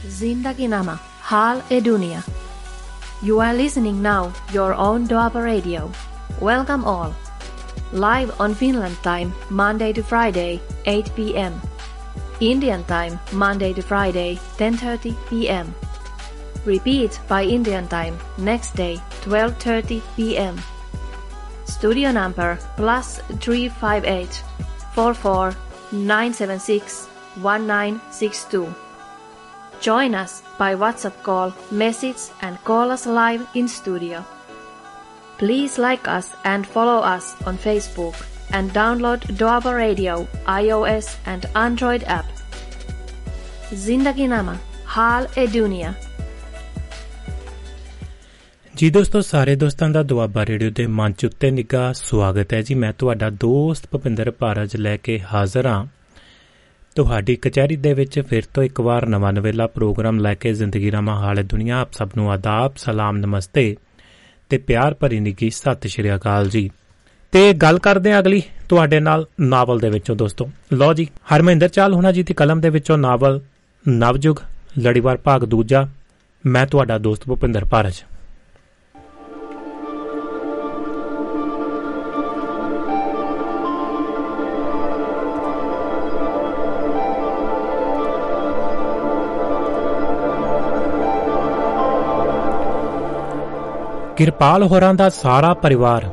Zindagi Nama, Hal e Dunia. You are listening now your own Doaba Radio. Welcome all. Live on Finland time, Monday to Friday, 8 p.m. Indian time, Monday to Friday, 10:30 p.m. Repeat by Indian time, next day, 12:30 p.m. Studio number +358 44 976 1962. Join us by WhatsApp call, message and call us live in studio. Please like us and follow us on Facebook and download Doaba Radio iOS and Android app. Zindagi Nama, Hal e Dunia. ਜੀ ਦੋਸਤੋ, ਸਾਰੇ ਦੋਸਤਾਂ ਦਾ Doaba radio ਦੇ ਮੰਚ ਉੱਤੇ ਨਿੱਘਾ ਸਵਾਗਤ ਹੈ ਜੀ। ਮੈਂ ਤੁਹਾਡਾ ਦੋਸਤ ਭੁਪਿੰਦਰ ਭਾਰਜ ਲੈ ਕੇ ਹਾਜ਼ਰ ਹਾਂ ਤੁਹਾਡੀ ਕਚਹਿਰੀ ਦੇ ਵਿੱਚ ਫਿਰ ਤੋਂ ਇੱਕ ਵਾਰ ਨਵਾਂ ਨਵੇਲਾ ਪ੍ਰੋਗਰਾਮ ਲੈ ਕੇ। ਜ਼ਿੰਦਗੀ ਨਾਮਾ ਹਾਲ ਦੁਨੀਆ। ਆਪ ਸਭ ਨੂੰ ਆਦਾਬ, ਸਲਾਮ, ਨਮਸਤੇ ਤੇ ਪਿਆਰ ਭਰੀ ਨਿੱਘੀ ਸਤਿ ਸ਼੍ਰੀ ਅਕਾਲ ਜੀ। ਤੇ ਗੱਲ ਕਰਦੇ ਹਾਂ ਅਗਲੀ ਤੁਹਾਡੇ ਨਾਲ ਨਾਵਲ ਦੇ ਵਿੱਚੋਂ ਦੋਸਤੋ। ਲਓ ਜੀ, ਹਰਮਿੰਦਰ ਚਾਲ ਹੋਣਾ ਜੀ ਦੀ ਕਲਮ ਦੇ ਵਿੱਚੋਂ ਨਾਵਲ ਨਵਯੁਗ ਲੜੀਵਾਰ ਭਾਗ ਦੂਜਾ। ਮੈਂ ਤੁਹਾਡਾ ਦੋਸਤ ਭੁਪਿੰਦਰ ਭਾਰਜ। ਕਿਰਪਾਲ ਹੋਰਾਂ ਦਾ ਸਾਰਾ ਪਰਿਵਾਰ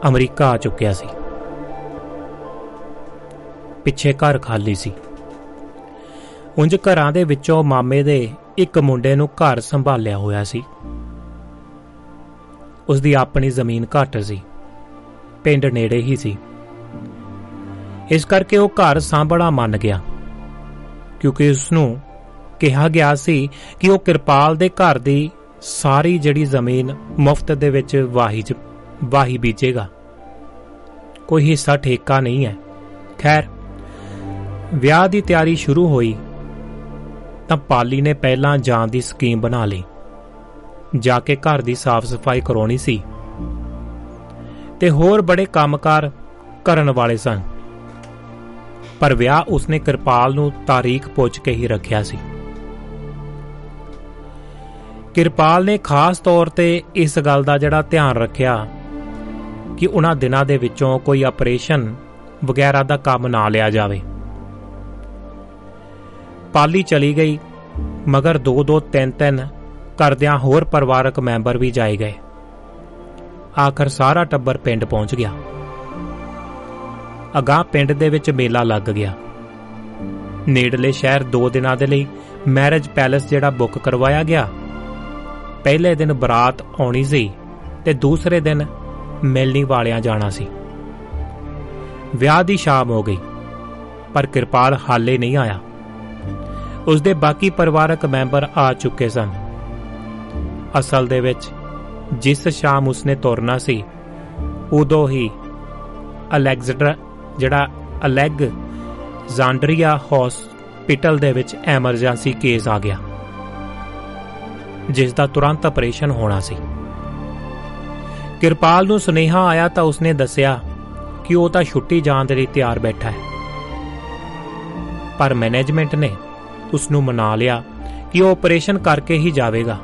ਅਮਰੀਕਾ ਆ ਚੁੱਕਿਆ ਸੀ। ਪਿੱਛੇ ਘਰ ਖਾਲੀ ਸੀ। ਉਂਝ ਘਰਾਂ ਦੇ ਵਿੱਚੋਂ ਮਾਮੇ ਦੇ ਇੱਕ ਮੁੰਡੇ ਨੂੰ ਘਰ ਸੰਭਾਲਿਆ ਹੋਇਆ ਸੀ। ਉਸਦੀ ਆਪਣੀ ਜ਼ਮੀਨ ਘੱਟ ਸੀ, ਪਿੰਡ ਨੇੜੇ ਹੀ ਸੀ। ਇਸ ਕਰਕੇ ਉਹ ਘਰ ਸਾਂਭਣਾ ਮੰਨ ਗਿਆ, ਕਿਉਂਕਿ ਉਸਨੂੰ ਕਿਹਾ ਗਿਆ ਸੀ ਕਿ ਉਹ ਕਿਰਪਾਲ ਦੇ ਘਰ ਦੀ ਸਾਰੀ ਜਿਹੜੀ ਜ਼ਮੀਨ ਮੁਫਤ ਦੇ ਵਿੱਚ ਵਾਹੀ ਬੀਜੇਗਾ, ਕੋਈ ਹਿੱਸਾ ਠੇਕਾ ਨਹੀਂ ਹੈ। ਖੈਰ, ਵਿਆਹ ਦੀ ਤਿਆਰੀ ਸ਼ੁਰੂ ਹੋਈ ਤਾਂ ਪਾਲੀ ਨੇ ਪਹਿਲਾਂ ਜਾਣ ਦੀ ਸਕੀਮ ਬਣਾ ਲਈ। ਜਾ ਕੇ ਘਰ ਦੀ ਸਾਫ਼ ਸਫਾਈ ਕਰਾਉਣੀ ਸੀ ਤੇ ਹੋਰ ਬੜੇ ਕੰਮਕਾਰ ਕਰਨ ਵਾਲੇ ਸਨ। ਪਰ ਵਿਆਹ ਉਸਨੇ ਕਿਰਪਾਲ ਨੂੰ ਤਾਰੀਖ ਪੁੱਛ ਕੇ ਹੀ ਰੱਖਿਆ ਸੀ। ਕਿਰਪਾਲ ਨੇ ਖਾਸ ਤੌਰ ਤੇ ਇਸ ਗੱਲ ਦਾ ਜਿਹੜਾ ਧਿਆਨ ਰੱਖਿਆ ਕਿ ਉਹਨਾਂ ਦਿਨਾਂ ਦੇ ਵਿੱਚੋਂ ਕੋਈ ਆਪਰੇਸ਼ਨ ਵਗੈਰਾ ਦਾ ਕੰਮ ਨਾ ਲਿਆ ਜਾਵੇ। ਪਾਲੀ ਚਲੀ ਗਈ, ਮਗਰ 2-2, 3-3 ਕਰਦਿਆਂ ਹੋਰ ਪਰਿਵਾਰਕ ਮੈਂਬਰ ਵੀ ਜਾਏ ਗਏ। ਆਖਰ ਸਾਰਾ ਟੱਬਰ ਪਿੰਡ ਪਹੁੰਚ ਗਿਆ। ਅਗਾਂਹ ਪਿੰਡ ਦੇ ਵਿੱਚ ਮੇਲਾ ਲੱਗ ਗਿਆ। ਨੇੜਲੇ ਸ਼ਹਿਰ 2 ਦਿਨਾਂ ਦੇ ਲਈ ਮੈਰਿਜ ਪੈਲੇਸ ਜਿਹੜਾ ਬੁੱਕ ਕਰਵਾਇਆ ਗਿਆ। ਪਹਿਲੇ ਦਿਨ ਬਰਾਤ ਆਉਣੀ ਸੀ ਤੇ ਦੂਸਰੇ ਦਿਨ ਮਿਲਣੀ ਵਾਲਿਆਂ ਜਾਣਾ ਸੀ। ਵਿਆਹ ਦੀ ਸ਼ਾਮ ਹੋ ਗਈ, ਪਰ ਕਿਰਪਾਲ ਹਾਲੇ ਨਹੀਂ ਆਇਆ। ਉਸਦੇ ਬਾਕੀ ਪਰਿਵਾਰਕ ਮੈਂਬਰ ਆ ਚੁੱਕੇ ਸਨ। ਅਸਲ ਦੇ ਵਿੱਚ ਜਿਸ ਸ਼ਾਮ ਉਸਨੇ ਤੁਰਨਾ ਸੀ, ਉਦੋਂ ਹੀ ਅਲੈਗਜ਼ੈਂਡਰੀਆ ਹੌਸਪੀਟਲ ਦੇ ਵਿੱਚ ਐਮਰਜੈਂਸੀ ਕੇਸ ਆ ਗਿਆ, ਜਿਸ ਦਾ ਤੁਰੰਤ ਆਪਰੇਸ਼ਨ ਹੋਣਾ ਸੀ। ਕਿਰਪਾਲ ਨੂੰ ਸੁਨੇਹਾ ਆਇਆ ਤਾਂ ਉਸਨੇ ਦੱਸਿਆ ਕਿ ਉਹ ਤਾਂ ਛੁੱਟੀ ਜਾਣ ਦੇ ਲਈ ਤਿਆਰ ਬੈਠਾ ਹੈ। ਪਰ ਮੈਨੇਜਮੈਂਟ ਨੇ ਉਸਨੂੰ ਮਨਾ ਲਿਆ ਕਿ ਉਹ ਆਪਰੇਸ਼ਨ ਕਰਕੇ ਹੀ ਜਾਵੇਗਾ।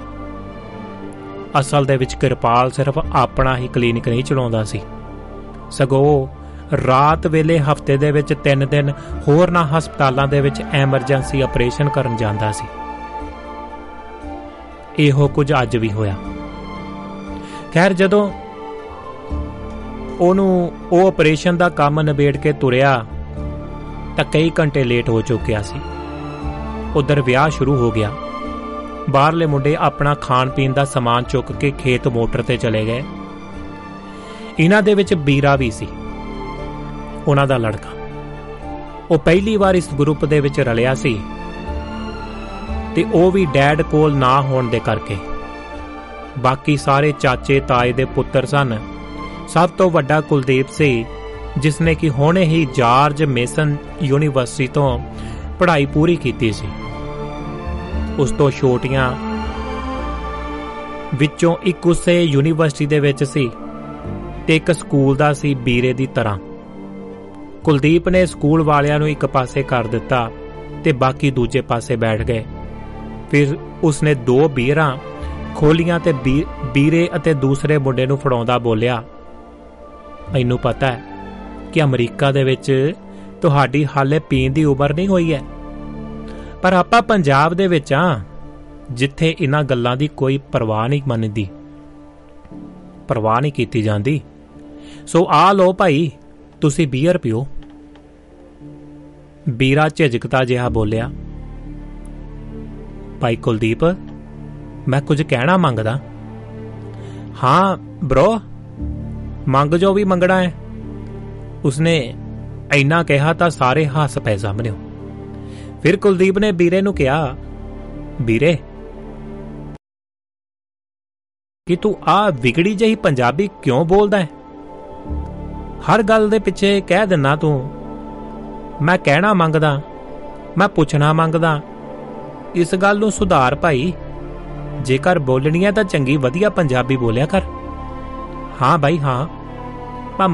ਅਸਲ ਦੇ ਵਿੱਚ ਕਿਰਪਾਲ ਸਿਰਫ ਆਪਣਾ ਹੀ ਕਲੀਨਿਕ ਨਹੀਂ ਚਲਾਉਂਦਾ ਸੀ, ਸਗੋਂ ਰਾਤ ਵੇਲੇ ਹਫ਼ਤੇ ਦੇ ਵਿੱਚ 3 ਦਿਨ ਹੋਰਨਾਂ ਹਸਪਤਾਲਾਂ ਦੇ ਵਿੱਚ ਐਮਰਜੈਂਸੀ ਆਪਰੇਸ਼ਨ ਕਰਨ ਜਾਂਦਾ ਸੀ। ਇਹੋ ਕੁਝ ਅੱਜ ਵੀ ਹੋਇਆ। ਖੈਰ, ਜਦੋਂ ਉਹ ਆਪਰੇਸ਼ਨ ਦਾ ਕੰਮ ਨਿਬੇੜ ਕੇ ਤੁਰਿਆ ਤਾਂ ਕਈ ਘੰਟੇ ਲੇਟ ਹੋ ਚੁੱਕਿਆ ਸੀ। ਉਧਰ ਵਿਆਹ ਸ਼ੁਰੂ ਹੋ ਗਿਆ। ਬਾਹਰਲੇ ਮੁੰਡੇ ਆਪਣਾ ਖਾਣ ਪੀਣ ਦਾ ਸਮਾਨ ਚੁੱਕ ਕੇ ਖੇਤ ਮੋਟਰ ਤੇ ਚਲੇ ਗਏ। ਇਹਨਾਂ ਦੇ ਵਿੱਚ ਬੀਰਾ ਵੀ ਸੀ, ਉਹਨਾਂ ਦਾ ਲੜਕਾ। ਉਹ ਪਹਿਲੀ ਵਾਰ ਇਸ ਗਰੁੱਪ ਦੇ ਵਿੱਚ ਰਲਿਆ ਸੀ ਤੇ ਉਹ ਵੀ ਡੈਡ ਕੋਲ ਨਾ ਹੋਣ ਦੇ ਕਰਕੇ। ਬਾਕੀ ਸਾਰੇ ਚਾਚੇ ਤਾਏ ਦੇ ਪੁੱਤਰ ਸਨ। ਸਭ ਤੋਂ ਵੱਡਾ ਕੁਲਦੀਪ ਸੀ, ਜਿਸ ਨੇ ਕਿ ਹੁਣੇ ਹੀ ਜਾਰਜ ਮੇਸਨ ਯੂਨੀਵਰਸਿਟੀ ਤੋਂ ਪੜ੍ਹਾਈ ਪੂਰੀ ਕੀਤੀ ਸੀ। ਉਸ ਤੋਂ ਛੋਟੀਆਂ ਵਿੱਚੋਂ ਇੱਕ ਉਸੇ ਯੂਨੀਵਰਸਿਟੀ ਦੇ ਵਿੱਚ ਸੀ ਤੇ ਇੱਕ ਸਕੂਲ ਦਾ ਸੀ ਬੀਰੇ ਦੀ ਤਰ੍ਹਾਂ। ਕੁਲਦੀਪ ਨੇ ਸਕੂਲ ਵਾਲਿਆਂ ਨੂੰ ਇੱਕ ਪਾਸੇ ਕਰ ਦਿੱਤਾ ਤੇ ਬਾਕੀ ਦੂਜੇ ਪਾਸੇ ਬੈਠ ਗਏ ਫਿਰ ਉਸਨੇ 2 ਬੀਅਰਾਂ ਖੋਲੀਆਂ ਤੇ ਵੀਰੇ ਅਤੇ ਦੂਸਰੇ ਮੁੰਡੇ ਨੂੰ ਫੜਾਉਂਦਾ ਬੋਲਿਆ, ਮੈਨੂੰ ਪਤਾ ਹੈ ਕਿ ਅਮਰੀਕਾ ਦੇ ਵਿੱਚ ਤੁਹਾਡੀ ਹਾਲੇ ਪੀਣ ਦੀ ਉਮਰ ਨਹੀਂ ਹੋਈ ਹੈ, ਪਰ ਆਪਾਂ ਪੰਜਾਬ ਦੇ ਵਿੱਚ ਆ ਜਿੱਥੇ ਇਹਨਾਂ ਗੱਲਾਂ ਦੀ ਕੋਈ ਪਰਵਾਹ ਨਹੀਂ ਕੀਤੀ ਜਾਂਦੀ। ਸੋ ਆ ਲਓ ਭਾਈ, ਤੁਸੀਂ ਬੀਅਰ ਪੀਓ। ਵੀਰਾ ਝਿਜਕਦਾ ਜਿਹਾ ਬੋਲਿਆ, ਭਾਈ ਕੁਲਦੀਪ, ਮੈਂ ਕੁਝ ਕਹਿਣਾ ਮੰਗਦਾ। ਹਾਂ ਬ్రో, ਮੰਗ ਜੋ ਵੀ ਮੰਗਣਾ ਹੈ। ਉਸਨੇ ਇੰਨਾ ਕਿਹਾ ਤਾਂ ਸਾਰੇ ਹੱਸ ਪਏ ਸਾਹਮਣੇ। ਫਿਰ ਕੁਲਦੀਪ ਨੇ ਵੀਰੇ ਨੂੰ ਕਿਹਾ, ਵੀਰੇ, ਕਿ ਤੂੰ ਆ ਵਿਗੜੀ ਜਿਹੀ ਪੰਜਾਬੀ ਕਿਉਂ ਬੋਲਦਾ ਹੈ? ਹਰ ਗੱਲ ਦੇ ਪਿੱਛੇ ਕਹਿ ਦਿੰਨਾ ਤੂੰ ਮੈਂ ਕਹਿਣਾ ਮੰਗਦਾ, ਮੈਂ ਪੁੱਛਣਾ ਮੰਗਦਾ। ਇਸ ਗੱਲ ਨੂੰ ਸੁਧਾਰ ਭਾਈ, ਜੇਕਰ ਬੋਲਣੀ ਹੈ ਤਾਂ ਚੰਗੀ ਵਧੀਆ ਪੰਜਾਬੀ ਬੋਲਿਆ ਕਰ। ਹਾਂ ਬਾਈ ਹਾਂ, ਪਰ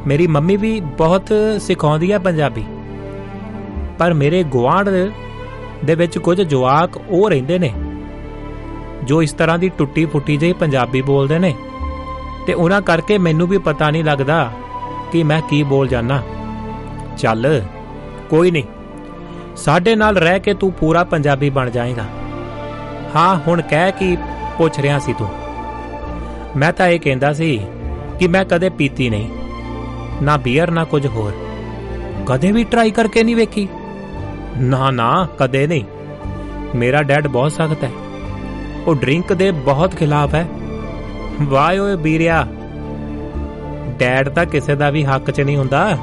ਮੇਰੀ ਮੰਮੀ ਵੀ ਬਹੁਤ ਸਿਖਾਉਂਦੀ ਹੈ ਪੰਜਾਬੀ, ਪਰ ਮੇਰੇ ਗੁਆਂਢ ਦੇ ਵਿੱਚ ਕੁਝ ਜਵਾਕ ਉਹ ਰਹਿੰਦੇ ਨੇ ਜੋ ਇਸ ਤਰ੍ਹਾਂ ਦੀ ਟੁੱਟੀ ਫੁੱਟੀ ਜਿਹੀ ਪੰਜਾਬੀ ਬੋਲਦੇ ਨੇ, ਤੇ ਉਹਨਾਂ ਕਰਕੇ ਮੈਨੂੰ ਵੀ ਪਤਾ ਨਹੀਂ ਲੱਗਦਾ ਕਿ ਮੈਂ ਕੀ ਬੋਲ ਜਾਨਾ। ਚੱਲ ਕੋਈ ਨਹੀਂ, ਸਾਡੇ ਨਾਲ ਰਹਿ ਕੇ ਤੂੰ ਪੂਰਾ ਪੰਜਾਬੀ ਬਣ ਜਾਏਗਾ। ਹਾਂ ਹੁਣ ਕਹਿ ਕੀ ਪੁੱਛ ਰਿਹਾ ਸੀ ਤੂੰ? ਮੈਂ ਤਾਂ ਇਹ ਕਹਿੰਦਾ ਸੀ ਕਿ ਮੈਂ ਕਦੇ ਪੀਤੀ ਨਹੀਂ, ਨਾ ਬੀਅਰ ਨਾ ਕੁਝ ਹੋਰ। ਕਦੇ ਵੀ ਟਰਾਈ ਕਰਕੇ ਨਹੀਂ ਵੇਖੀ? ਨਾ ਕਦੇ ਨਹੀਂ। ਮੇਰਾ ਡੈਡ ਬਹੁਤ ਸਖਤ ਹੈ, ਉਹ ਡਰਿੰਕ ਦੇ ਬਹੁਤ ਖਿਲਾਫ ਹੈ। ਵਾਹ ਓਏ ਵੀਰਿਆ, ਡੈਡ ਤਾਂ ਕਿਸੇ ਦਾ ਵੀ ਹੱਕ 'ਚ ਨਹੀਂ ਹੁੰਦਾ।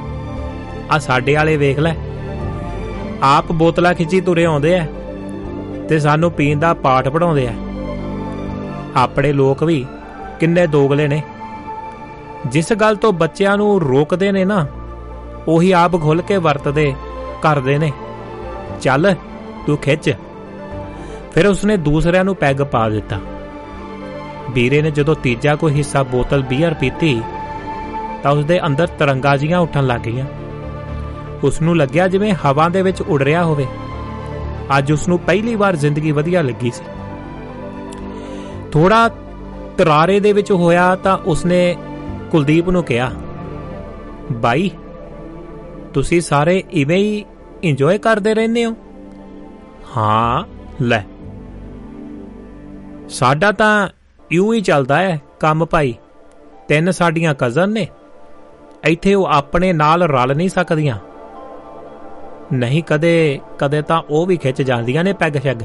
ਆ ਸਾਡੇ ਵਾਲੇ ਵੇਖ ਲੈ, ਆਪ ਬੋਤਲਾਂ ਖਿੱਚੀ ਤੁਰੇ ਆਉਂਦੇ ਐ ਤੇ ਸਾਨੂੰ ਪੀਣ ਦਾ ਪਾਠ ਪੜਾਉਂਦੇ ਐ। ਆਪਣੇ ਲੋਕ ਵੀ ਕਿੰਨੇ ਦੋਗਲੇ ਨੇ, ਜਿਸ ਗੱਲ ਤੋਂ ਬੱਚਿਆਂ ਨੂੰ ਰੋਕਦੇ ਨੇ ਨਾ, ਉਹੀ ਆਪ ਖੁੱਲ ਕੇ ਵਰਤਦੇ ਕਰਦੇ ਨੇ। ਚੱਲ ਤੂੰ ਖਿੱਚ। ਫਿਰ ਉਸਨੇ ਦੂਸਰਿਆਂ ਨੂੰ ਪੈਗ ਪਾ ਦਿੱਤਾ। ਵੀਰੇ ਨੇ ਜਦੋਂ ਤੀਜਾ ਕੋਈ ਹਿੱਸਾ ਬੋਤਲ ਬੀਅਰ ਪੀਤੀ ਤਾਂ ਉਸਦੇ ਅੰਦਰ ਤਰੰਗਾਂ ਜੀਆਂ ਉੱਠਣ ਲੱਗ ਗਈਆਂ। ਉਸਨੂੰ ਲੱਗਿਆ ਜਿਵੇਂ ਹਵਾ ਦੇ ਵਿੱਚ ਉੱਡ ਰਿਹਾ ਹੋਵੇ। ਅੱਜ ਉਸਨੂੰ ਪਹਿਲੀ ਵਾਰ ਜ਼ਿੰਦਗੀ ਵਧੀਆ ਲੱਗੀ ਸੀ। ਥੋੜਾ ਤਰਾਰੇ ਦੇ ਵਿੱਚ ਹੋਇਆ ਤਾਂ ਉਸਨੇ ਕੁਲਦੀਪ ਨੂੰ ਕਿਹਾ, ਬਾਈ ਤੁਸੀਂ ਸਾਰੇ ਇਵੇਂ ਹੀ ਇੰਜੋਏ ਕਰਦੇ ਰਹਿੰਦੇ ਹੋ? ਹਾਂ ਲੈ, ਸਾਡਾ ਤਾਂ ਇਉਂ ਹੀ ਚੱਲਦਾ ਹੈ ਕੰਮ ਭਾਈ। 3 ਸਾਡੀਆਂ ਕਜ਼ਨ ਨੇ, ਇੱਥੇ ਉਹ ਆਪਣੇ ਨਾਲ ਰਲ ਨਹੀਂ ਸਕਦੀਆਂ। ਨਹੀਂ ਕਦੇ ਤਾਂ ਉਹ ਵੀ ਖਿੱਚ ਜਾਂਦੀਆਂ ਨੇ ਪੈਗ ਸ਼ੈਗ।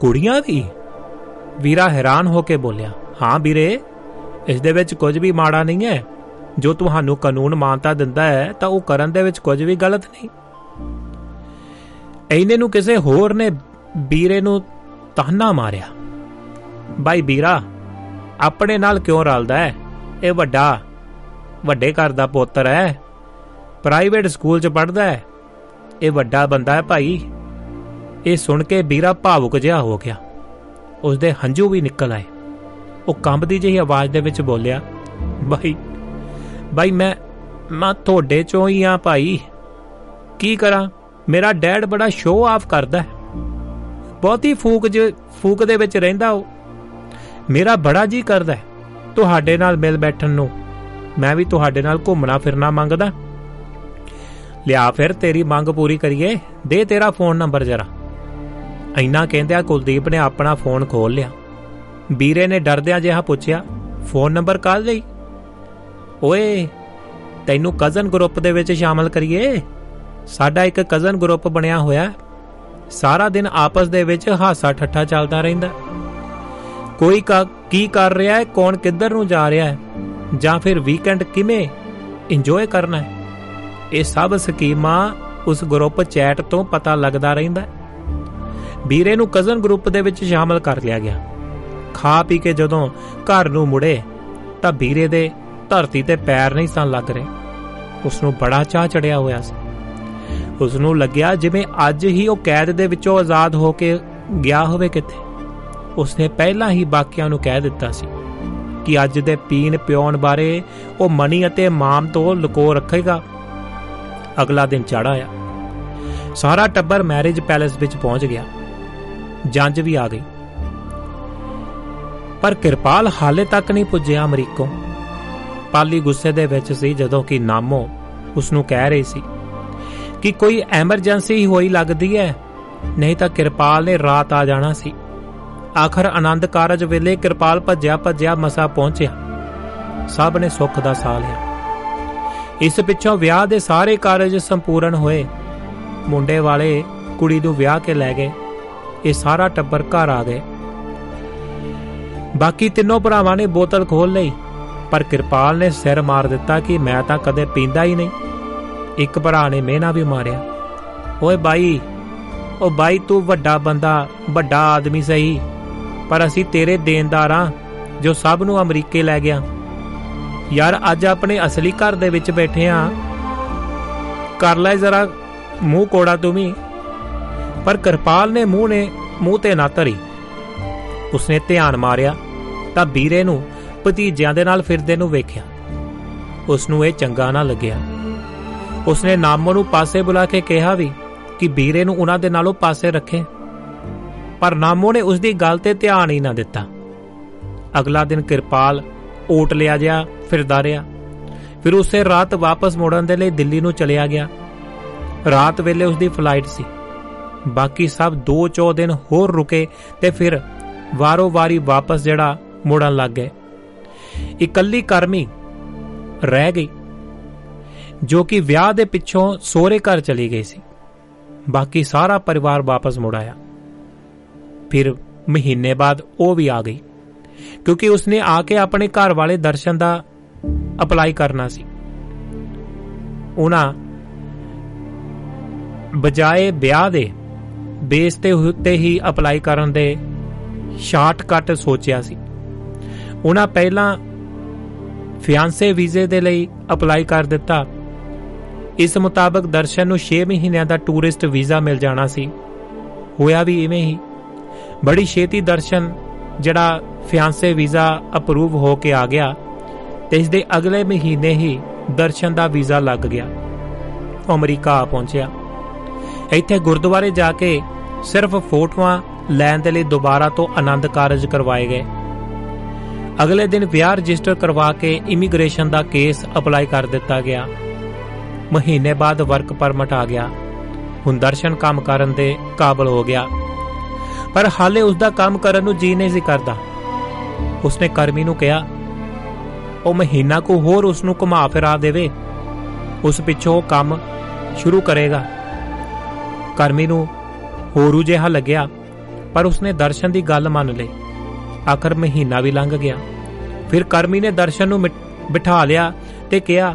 ਕੁੜੀਆਂ ਵੀ? ਵੀਰਾ ਹੈਰਾਨ ਹੋ ਕੇ ਬੋਲਿਆ, ਹਾਂ ਵੀਰੇ, ਇਸ ਦੇ ਵਿੱਚ ਕੁਝ ਵੀ ਮਾੜਾ ਨਹੀਂ ਹੈ। ਜੋ ਤੁਹਾਨੂੰ ਕਾਨੂੰਨ ਮਾਨਤਾ ਦਿੰਦਾ ਹੈ ਤਾਂ ਉਹ ਕਰਨ ਦੇ ਵਿੱਚ ਕੁਝ ਵੀ ਗਲਤ ਨਹੀਂ। ਇਹਨੇ ਨੂੰ ਕਿਸੇ ਹੋਰ ਨੇ ਵੀਰੇ ਨੂੰ ਤਾਹਨਾ ਮਾਰਿਆ, ਬਾਈ ਵੀਰਾ ਆਪਣੇ ਨਾਲ ਕਿਉਂ ਰਲਦਾ ਹੈ? ਇਹ ਵੱਡੇ ਘਰ ਦਾ ਪੁੱਤਰ ਹੈ, ਪ੍ਰਾਈਵੇਟ ਸਕੂਲ 'ਚ ਪੜ੍ਹਦਾ ਹੈ, ਇਹ ਵੱਡਾ ਬੰਦਾ ਹੈ ਭਾਈ। ਇਹ ਸੁਣ ਕੇ ਵੀਰਾ ਭਾਵੁਕ ਜਿਹਾ ਹੋ ਗਿਆ, ਉਸਦੇ ਹੰਝੂ ਵੀ ਨਿਕਲ ਆਏ। ਉਹ ਕੰਬਦੀ ਜਿਹੀ ਆਵਾਜ਼ ਦੇ ਵਿੱਚ ਬੋਲਿਆ, ਬਾਈ ਮੈਂ ਤੁਹਾਡੇ ਚੋਂ ਹੀ ਆ ਭਾਈ। ਕੀ ਕਰਾਂ, ਮੇਰਾ ਡੈਡ ਬੜਾ ਸ਼ੋਅ ਆਫ ਕਰਦਾ ਹੈ, ਬਹੁਤੀ ਫੂਕ ਦੇ ਵਿੱਚ ਰਹਿੰਦਾ ਉਹ। ਮੇਰਾ ਬੜਾ ਜੀ ਕਰਦਾ ਤੁਹਾਡੇ ਨਾਲ ਮਿਲ ਬੈਠਣ ਨੂੰ। ਮੈਂ ਵੀ ਤੁਹਾਡੇ ਨਾਲ ਘੁੰਮਣਾ ਫਿਰਨਾ ਮੰਗਦਾ। ਲਿਆ ਫਿਰ ਤੇਰੀ ਮੰਗ ਪੂਰੀ ਕਰੀਏ, ਦੇ ਤੇਰਾ ਫੋਨ ਨੰਬਰ ਜਰਾ। ਇੰਨਾ ਕਹਿੰਦਿਆਂ ਕੁਲਦੀਪ ਨੇ ਆਪਣਾ ਫੋਨ ਖੋਲ ਲਿਆ। ਵੀਰੇ ਨੇ ਡਰਦਿਆਂ ਜਿਹਾ ਪੁੱਛਿਆ, ਫੋਨ ਨੰਬਰ ਕਾਹਦੇ ਲਈ? ਓਏ ਤੈਨੂੰ ਕਜ਼ਨ ਗਰੁੱਪ ਦੇ ਵਿੱਚ ਸ਼ਾਮਲ ਕਰੀਏ? ਸਾਡਾ ਇੱਕ ਕਜ਼ਨ ਗਰੁੱਪ ਬਣਿਆ ਹੋਇਆ, ਸਾਰਾ ਦਿਨ ਆਪਸ ਦੇ ਵਿੱਚ ਹਾਸਾ ਠੱਠਾ ਚੱਲਦਾ ਰਹਿੰਦਾ। ਕੋਈ ਕੀ ਕਰ ਰਿਹਾ ਹੈ, ਕੌਣ ਕਿੱਧਰ ਨੂੰ ਜਾ ਰਿਹਾ ਹੈ, ਜਾਂ ਫਿਰ ਵੀਕਐਂਡ ਕਿਵੇਂ ਇੰਜੋਏ ਕਰਨਾ ਹੈ, ਇਹ ਸਭ ਸਕੀਮਾਂ ਉਸ ਗਰੁੱਪ ਚੈਟ ਤੋਂ ਪਤਾ ਲੱਗਦਾ ਰਹਿੰਦਾ। ਵੀਰੇ ਨੂੰ ਕਜ਼ਨ ਗਰੁੱਪ ਦੇ ਵਿੱਚ ਸ਼ਾਮਲ ਕਰ ਲਿਆ ਗਿਆ। ਖਾ ਪੀ ਕੇ ਜਦੋਂ ਘਰ ਨੂੰ ਮੁੜੇ ਤਾਂ ਵੀਰੇ ਦੇ ਧਰਤੀ ਤੇ ਪੈਰ ਨਹੀਂ ਸਨ ਲੱਗ ਰਹੇ। ਉਸਨੂੰ ਬੜਾ ਚਾਅ ਚੜਿਆ ਹੋਇਆ ਸੀ। ਉਸਨੂੰ ਲੱਗਿਆ ਜਿਵੇਂ ਅੱਜ ਹੀ ਉਹ ਕੈਦ ਦੇ ਵਿੱਚੋਂ ਆਜ਼ਾਦ ਹੋ ਕੇ ਗਿਆ ਹੋਵੇ ਕਿਤੇ। ਉਸਨੇ ਪਹਿਲਾਂ ਹੀ ਬਾਕੀਆਂ ਨੂੰ ਕਹਿ ਦਿੱਤਾ ਸੀ ਕਿ ਅੱਜ ਦੇ ਪੀਣ ਪਿਉਣ ਬਾਰੇ ਉਹ ਮਨੀ ਅਤੇ ਮਾਮ ਤੋਂ ਲੁਕੋ ਰੱਖੇਗਾ। ਅਗਲਾ ਦਿਨ ਚੜ੍ਹ ਆਇਆ। सारा टब्बर मैरिज पैलेस विच पहुंच गया। जंज भी आ गई, पर किरपाल हाले तक नहीं पुज्जिया अमरीकों। पाली गुस्से दे विच सी जदों कि नामो उसनूं कह रही सी कि कोई एमरजेंसी होई लगदी है, नहीं तां किरपाल ने रात आ जाना सी। आखिर आनंद कारज वेले किरपाल भज्जिया भज्जिया मसा पहुंचिया। सब ने सुख दा साह लिया। इस पिछों विआह दे सारे कारज संपूर्ण होए। मुंडे वाले कुड़ी नूं विआह के लै गए। ये सारा टब्बर घर आ गए। बाकी तीनों भरावां ने बोतल खोल लई, पर किरपाल ने सिर मार दिता कि मैं तां कदे पींदा ही नहीं। एक भरा ने मेहना भी मारिया, ओए बाई, ओ बाई तू वड्डा बंदा, वड्डा आदमी सही, पर असी तेरे देनदार हां जो सब नूं अमरीके लै गया। यार अज अपने असली घर दे विच बैठे हां, कर लै जरा मूंह कोड़ा तू भी। पर किरपाल ने मूंह ते ना धरी। उसने ध्यान मारिया तां बीरे नूं भतीजिਆਂ दे नाल फिरदे नूं वेख्या। उसनूं इह चंगा ना लग्या। उसने नामो नूं पासे बुला के कहा भी कि बीरे नूं उन्हां दे नालों पासे रखे, पर नामो ने उसदी गल ते ध्यान ही ना दिता। अगला दिन किरपाल ओट लिया जिहा फिरदा रहा। फिर उसे रात वापस मुड़न दे लई दिल्ली नूं चलिया गया। रात वेले उसदी फ्लाइट सी। बाकी सब 2-4 दिन होर रुके ते फिर वारो वारी वापस जड़ा मुड़न लग गए। इकल्ली करमी रह गई जो कि विआह दे पिछों सोहरे घर चली गई सी। बाकी सारा परिवार वापस मुड़ आया। फिर महीने बाद वो भी आ गई, क्योंकि उसने आके अपने घर वाले दर्शन दा अप्लाई करना सी। उन्हां बजाए ब्याह दे बेस ते उत्ते ही अप्लाई करन दे शार्टकट सोचिया सी। उन्हां पहला फियांसे वीजे दे लई अप्लाई कर दिता। इस मुताबक दर्शन नूं 6 महीनों का टूरिस्ट वीजा मिल जाना सी। होया भी इवें ही। बड़ी छेती दर्शन जड़ा फियांसे वीजा अप्रूव हो के आ गया ते इस दे अगले महीने ही दर्शन का वीजा लग गया। अमरीका आ पहुंचया। इत्थे गुरुद्वारे जाके सिर्फ फोटोआं लैण दे लई दोबारा तो आनंद कारज करवाए गए। अगले दिन विआह रजिस्टर करवा के इमीग्रेशन का केस अप्लाई कर दिता गया। महीने बाद वर्क परमिट आ गया। हुण दर्शन काम करन दे काबल हो गया, पर हाले उसका काम करन नूं जी नहीं सी करदा। उसने करमी नूं कहा ओ महीना को होर उसनूं घुमा फिरा देवे, उस पिछों काम शुरू करेगा। करमी नूं होरू जिहा लग्या, पर उसने दर्शन की गल मान लई। आखिर महीना भी लंघ गया। फिर करमी ने दर्शन नूं बिठा लिया ते कहा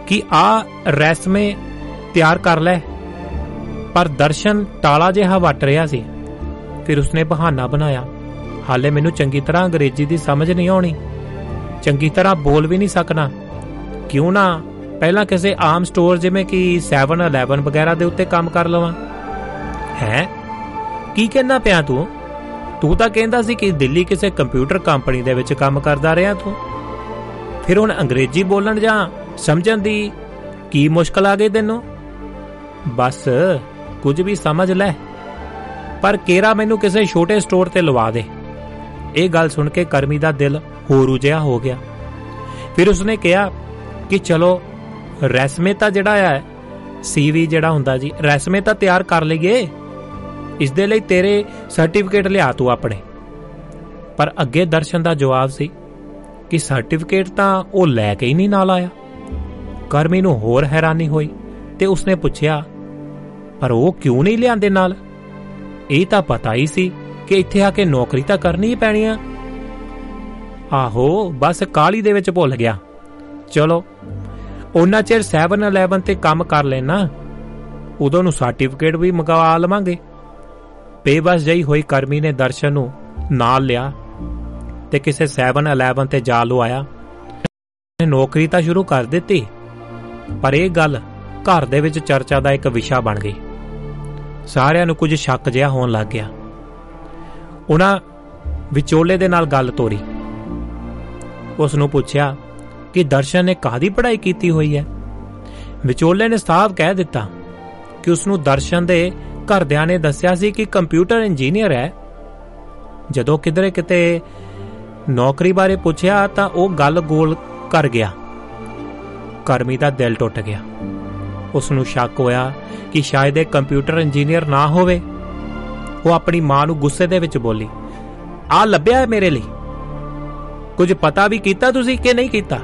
कि आ रैसमे तैयार कर लै, पर दर्शन टाला जिहा वट रहा सी। फिर उसने बहाना बनाया, हाले मैनू चंगी तरह अंग्रेजी की समझ नहीं आनी, चंगी तरह बोल भी नहीं सकना, क्यों ना पहला किसी आम स्टोर जिमें कि 7-11 वगैरह दे उत्ते काम कर लवां। है की कहना पिया तू? तू तां कहंदा सी कि दिल्ली किसी कंप्यूटर कंपनी दे विच काम करदा रहा तू, फिर हुण अंग्रेजी बोलण जां समझण दी की मुश्किल आ गई तैनूं? बस कुछ भी समझ लै, पर केरा मैनू किसी छोटे स्टोर ते लवा दे। ये गल सुन के करमी दा दिल होरू जिहा हो गया। फिर उसने कहा कि चलो रैसमे तां जिहड़ा है CV जिहड़ा हुंदा जी, रैसमे तां तैयार कर लईए, इस दे लई तेरे सर्टिफिकेट लिया तू अपने। पर अगे दर्शन का जवाब सी कि सर्टिफिकेट तां वो लैके ही नहीं नाल आया। करमी नूं होर हैरानी हुई ते उसने पुछया, पर वो क्यों नहीं लियाते नाल? ये तां पता ही सी कि इत्थे आके नौकरी तां करनी ही पैनी आ। आहो बस काली दे विच भुल गया। चलो उन्ना चिर 7-11 ते काम कर लेना, उदों नूं सर्टिफिकेट भी मंगवा लवांगे। बेबस जही हुई करमी ने दर्शन नूं नाल लिया ते किसे 7-11 ते जा लुआया। नौकरी तां शुरू कर दित्ती, पर यह गल घर दे विच चर्चा दा एक विशा बन गई। सारिआं नूं कुछ शक जिहा होण लग गया। उन्हां विचोले दे नाल गल तोरी। उस नूं पुछया कि दर्शन ने काहदी पढ़ाई कीती हुई है। विचोले ने साफ कह दिता कि उसनूं दर्शन दे घरदिਆਂ ने दस्सिया सी कि कंप्यूटर इंजीनियर है। जदों किधरे किते नौकरी बारे पुछया तां ओह गल गोल कर गया। करमी दा दिल टुट गया। उसनूं शक होया कि शायद इह कंप्यूटर इंजीनियर ना होवे। वो अपनी मां नूं गुस्से दे विच बोली, आ लभ्या है मेरे लिए, कुछ पता भी कीता तुसीं कि नहीं कीता?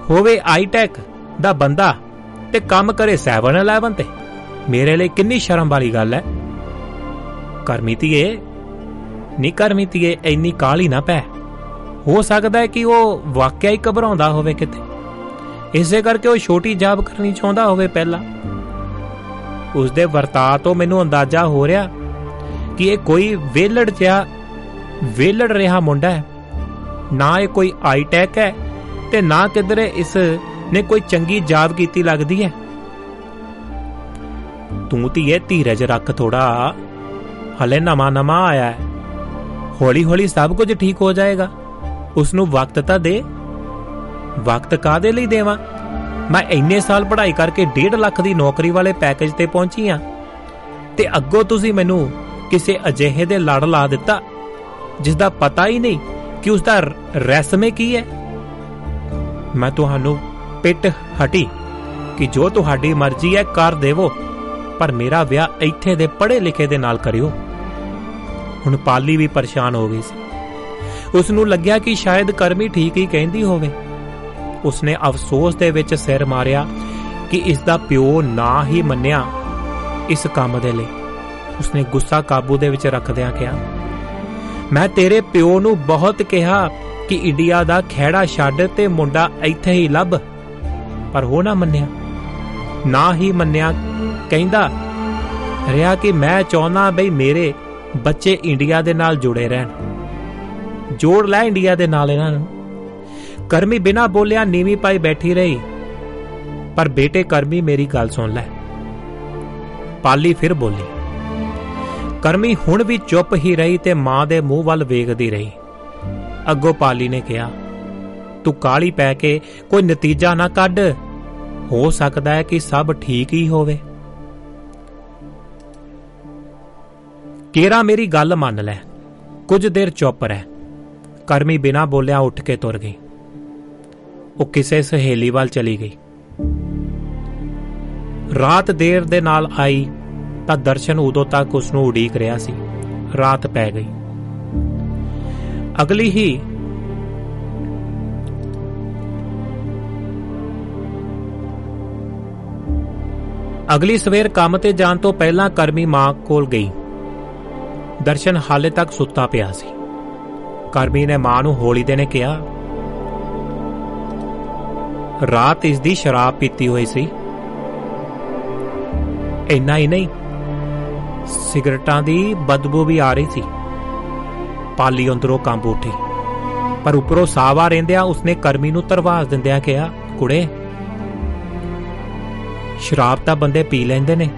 होवे आईटैक दा बंदा ते काम करे 7-11 ते, मेरे लिए किन्नी शर्म वाली गल है। करमी धीए, नी करमी धीए, इन्नी काहली ना पै। हो सकदा है कि वह वाकया ही घबराउंदा होवे किते, इसे करके वह छोटी जॉब करनी चाहुंदा होवे। पहला उसदे वरताव तो मैनूं अंदाजा हो रहा कि यह कोई वेलड़ रहा मुंडा है। ना ये कोई आईटैक है ते ना किधरे इस ने कोई चंगी जॉब कीती लगदी है। तू धीए धीरज रख थोड़ा, हले नवा नवा आया है, हौली हौली सब कुछ ठीक हो जाएगा। उसनूं वक्त तां दे। वक्त काहदे लई देवां? मैं इन्ने साल पढ़ाई करके 1.5 लाख की नौकरी वाले पैकेज ते पहुंची हाँ, ते अग्गों तुसीं मैनूं किसी अजिहे दे लड़ ला दिता जिसदा पता ही नहीं कि उसदा रैसमे की है। मैं तुहानूं पिट हटी कि जो तुहाडी मर्जी है कर देवो, पर मेरा विआह इत्थे दे पढ़े लिखे दे नाल करियो। हुण पाली भी परेशान हो गई सी। उसनूं लग्या कि शायद करमी ठीक ही कहंदी होवे। उसने अफसोस दे विच सिर मारिया कि इसदा प्यो ना ही मन्निया इस काम दे लई। उसने गुस्सा काबू दे विच रखदिआं कहा, मैं तेरे प्यो नूं बहुत कहा कि इंडिया दा खैड़ा छड्ड ते मुंडा इत्थे ही लभ, पर हो ना मन्निया। ना ही मन्निया कहंदा रिहा कि मैं चाहुंदा बई मेरे बच्चे इंडिया दे नाल जुड़े रहन। जोड़ लै इंडिया दे नाल इन्हां नूं। करमी बिना बोलिया नीवी पाई बैठी रही। पर बेटे करमी मेरी गल सुन लै। पाली फिर बोली। करमी हुण भी चुप ही रही ते मां दे मूंह वल वेखदी रही। अगों पाली ने कहा, तू काली पै के कोई नतीजा ना कढ, हो सकदा है कि सब ठीक ही होवे। केरा मेरी गल मन लै, कुछ देर चुप रह। करमी बिना बोलिया उठ के तुर गई। वो किसे सहेली वाल चली गई। रात देर दे नाल आई तां दर्शन उदों तक उसनूं उड़ीक रहा सी। रात पै गई। अगली सवेर काम ते जाण तो पहला करमी मां कोल गई। दर्शन हाले तक सुत्ता पिया सी। करमी ने मां नूं हौली दे ने कहा, रात इसदी शराब पीती हुई सी। इन्ना ही नहीं, सिगरटां दी बदबू भी आ रही थी। पाली अंदरों कंब उठी, पर उपरों सावा रहिंदिया उसने करमी नूं तरवास दिंदिया कहा, कुड़े शराब तां बंदे पी लैंदे ने।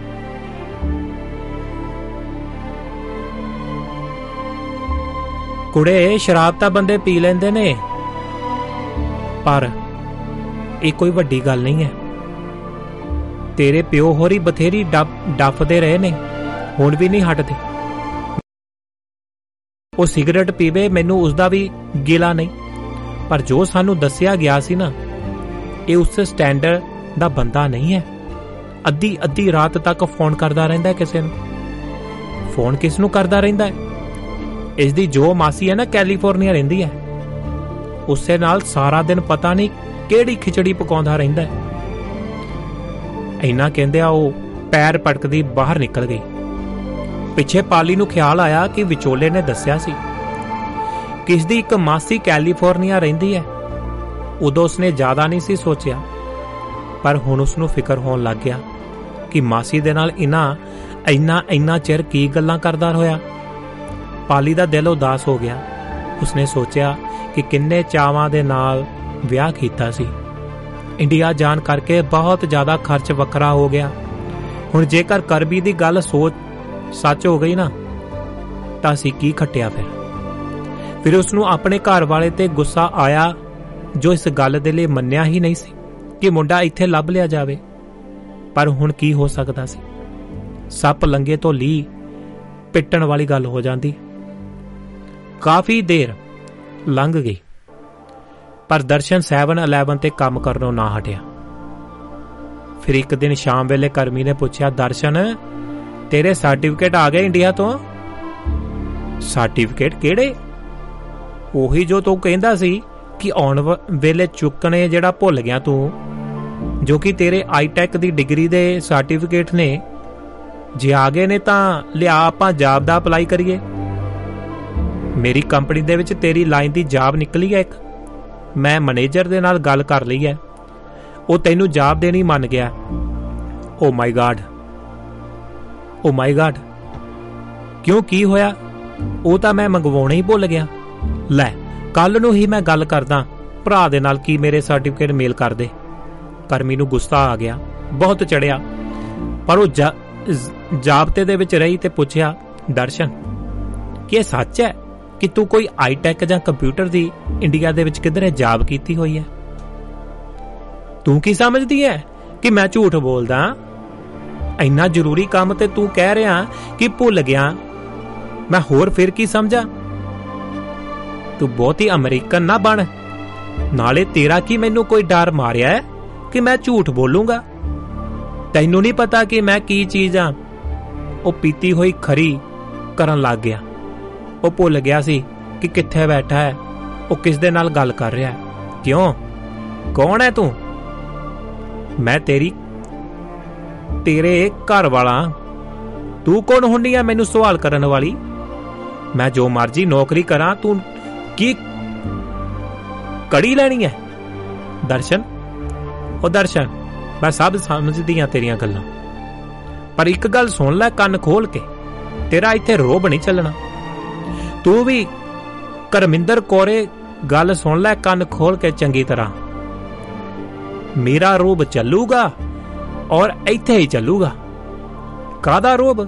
कुड़े शराब तां बंदे पी लैंदे ने, पर ये कोई वड्डी गल नहीं है। तेरे प्यो होरी बथेरी डफदे रहे ने, हुण भी नहीं हटदे। वो सिगरेट पीवे, मैनू उसदा भी गिला नहीं, पर जो सानू दस्सिया गया सी ना, ये उस स्टैंडर्ड दा बंदा नहीं है। अद्धी अद्धी रात तक फोन करदा रहिंदा है किसे नूं। फोन किस नूं करदा रहिंदा है? इसदी जो मासी है ना कैलीफोर्निया रहिंदी है, उससे नाल सारा दिन पता नहीं केड़ी खिचड़ी पकाउंदा रहिंदा है। इन्ना कहंदिया वो पैर पटकदी बाहर निकल गई। पिछे पाली नूं ख्याल आया कि विचोले ने दस्सिया सी कि इसदी एक मासी कैलीफोर्निया रहिंदी है। उदों उसने ज्यादा नहीं सी सोचिया, पर हुण उसनूं फिकर होण लग गया कि मासी दे नाल इन्ना चिर की गल्लां करदा होया। पाली दा दिल उदास हो गया। उसने सोचिया कि किन्ने चावां दे नाल विआह कीता सी। इंडिया जान करके बहुत ज्यादा खर्च वखरा हो गया। हुण जेकर करबी दी गल सोच सच हो गई ना, तां असीं की खट्टिया फिर उसनूं अपने घर वाले ते गुस्सा आया, जो इस गल दे लई मन्निया ही नहीं सी कि मुंडा इत्थे लभ लिया जावे। पर हुण की हो सकदा सी। सप लंघे तो लीह पिट्टण वाली गल हो जांदी। काफ़ी देर लंघ गई पर दर्शन 7-11 ते काम करनों ना हटिया। फिर एक दिन शाम वेले करमी ने पूछा, दर्शन तेरे सर्टिफिकेट आ गए इंडिया तो? सर्टिफिकेट किहड़े? ओही जो तू कहंदा सी कि आउण वेले चुकने जिहड़ा भुल गया तू, जो कि तेरे ITEC दी डिग्री दे सर्टिफिकेट ने। जे आ गए ने तां लिया आपां जॉब दा अपलाई करिए। मेरी कंपनी दे विच तेरी लाइन दी जॉब निकली है एक। मैं मैनेजर दे नाल गल कर लई है, ਉਹ ਤੈਨੂੰ ਜਵਾਬ ਦੇਣੀ ਮੰਨ ਗਿਆ। ਓ ਮਾਈ ਗॉड, ਓ ਮਾਈ ਗॉड, ਕਿਉਂ ਕੀ ਹੋਇਆ? ਉਹ ਤਾਂ ਮੈਂ ਮੰਗਵਾਉਣਾ ਹੀ ਭੁੱਲ ਗਿਆ। ਲੈ ਕੱਲ ਨੂੰ ਹੀ ਮੈਂ ਗੱਲ ਕਰਦਾ ਭਰਾ ਦੇ ਨਾਲ ਕੀ ਮੇਰੇ ਸਰਟੀਫਿਕੇਟ ਮੇਲ ਕਰ ਦੇ। ਕਰਮੀ ਨੂੰ ਗੁੱਸਾ ਆ ਗਿਆ, ਬਹੁਤ ਚੜਿਆ, ਪਰ ਉਹ ਜਾਬਤੇ ਦੇ ਵਿੱਚ ਰਹੀ ਤੇ ਪੁੱਛਿਆ, ਦਰਸ਼ਨ ਕੀ ਇਹ ਸੱਚ ਹੈ ਕਿ ਤੂੰ ਕੋਈ ITEC ਜਾਂ ਕੰਪਿਊਟਰ ਦੀ ਇੰਡੀਆ ਦੇ ਵਿੱਚ ਕਿਧਰੇ ਜੌਬ ਕੀਤੀ ਹੋਈ ਹੈ? ਤੂੰ ਕੀ ਸਮਝਦੀ ਹੈ ਕਿ ਮੈਂ ਝੂਠ ਬੋਲਦਾ? ਇੰਨਾ ਜ਼ਰੂਰੀ ਕੰਮ ਤੇ ਤੂੰ ਕਹਿ ਰਿਹਾ ਕਿ ਭੁੱਲ ਗਿਆ। ਮੈਂ ਹੋਰ ਫਿਰ ਕੀ ਸਮਝਾਂ? ਤੂੰ ਬਹੁਤੀ ਅਮਰੀਕਨ ਨਾ ਬਣ। ਨਾਲੇ ਤੇਰਾ ਕੀ ਮੈਨੂੰ ਕੋਈ ਡਰ ਮਾਰਿਆ ਹੈ ਕਿ ਮੈਂ ਝੂਠ ਬੋਲੂੰਗਾ? ਤੈਨੂੰ ਨਹੀਂ ਪਤਾ ਕਿ ਮੈਂ ਕੀ ਚੀਜ਼ ਆ। ਉਹ ਪੀਤੀ ਹੋਈ ਖਰੀ ਕਰਨ ਲੱਗ ਗਿਆ। ਉਹ ਭੁੱਲ ਗਿਆ ਸੀ ਕਿ ਕਿੱਥੇ ਬੈਠਾ ਹੈ, ਉਹ ਕਿਸ ਦੇ ਨਾਲ ਗੱਲ ਕਰ ਰਿਹਾ ਹੈ। ਕਿਉਂ? ਕੌਣ ਹੈ ਤੂੰ? मैं तेरे घर वाला। तू कौन हुंदी है मैनू सवाल करन वाली? मैं जो मर्जी नौकरी करा, तू की कड़ी लैनी है? दर्शन, ओ दर्शन, मैं सब समझदी हां तेरियां गल्लां, पर एक गल सुन लै कन्न खोल के, तेरा इत्थे रोब नहीं चलना। तू भी करमिंदर कौरे गल सुन लै कन्न खोल के चंगी तरह। मेरा रोब चलूगा और इत्थे ही चलूगा। कादा रोब?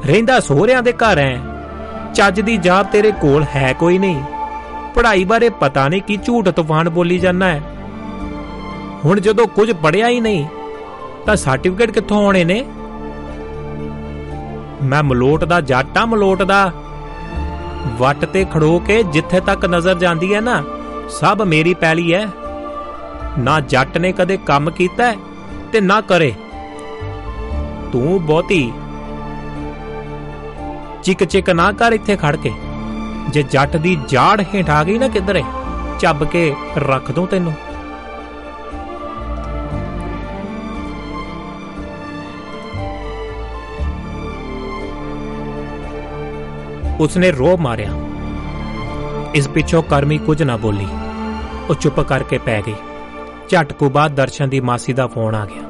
रहिंदा सोहरियां दे घर है, चज दी जाब तेरे कोल है कोई नहीं, पढ़ाई बारे पता नहीं की झूठ तूफान बोली जाना है। हुण जदों कुछ पढ़िया ही नहीं तां सर्टिफिकेट कित्थों आउणे ने? मैं मलोट दा जट आ, मलोट दा। वट ते खड़ो के जिथे तक नजर जांदी है ना, सब मेरी पैली है। ना जट ने कदे काम कीता है ते ना करे। तू बहुती चिक चिक ना कर इत्थे खड़ के। जे जट दी जाड़ हेठ आ गई ना किधरे, ਚੱਬ के रख दूं तेनू। उसने रोब मारिया। इस पिछों करमी कुछ ना बोली, वो चुप करके पै गई। झटकू बाद दर्शन दी मासी दा फोन आ गया।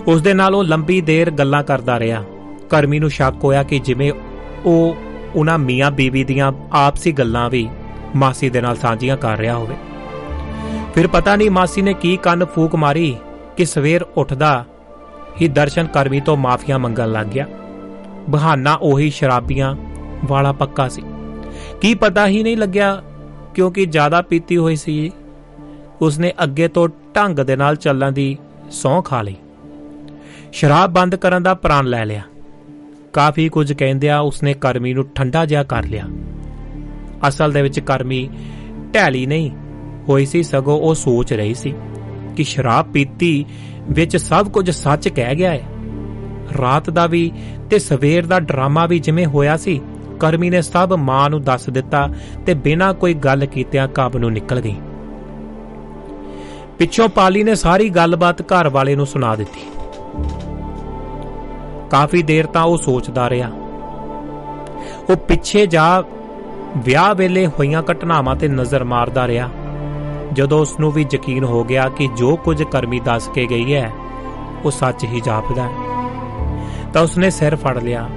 उस दे नाल ओह लंबी देर गल्लां करदा रहा। करमी नूं शक होया कि जिवें ओह उन्हां मियां बीवी दियां आपसी गल्लां भी मासी दे नाल साझीआं कर रहा होवे। फिर पता नहीं मासी ने की कन्न फूक मारी कि सवेर उठदा ही दर्शन करमी तो माफिया मंगन लग गया। बहाना ओही शराबियां वाला पक्का सी। की पता ही नहीं लग्या क्योंकि ज्यादा पीती हुई सी। उसने अगे तो ढंग दे नाल चलण दी सौं खा लई। शराब बंद करन दा प्राण लै लिया। काफ़ी कुछ कहंदिया उसने करमी नूं ठंडा जिहा कर लिया। असल दे विच करमी ढैली नहीं होई सी, सगों वो सोच रही सी कि शराब पीती विच सब कुछ सच कह गया है। रात दा भी ते सवेर दा ड्रामा भी जिवें होया सी, करमी ने सब मां नूं दस दिता ते बिना कोई गल कीतिआं घब नूं निकल गई। पिछों पाली ने सारी गलबात घर वाले नूं सुना दिती। काफी देर तां वो सोचदा रहा। वो पिछे जा विआह वेले होईआं घटनावां ते नज़र मारदा रहा। जदों उसनूं भी यकीन हो गया कि जो कुछ करमी दस के गई है वो सच ही जापदा है, तां उसने सिर फड़ लिया।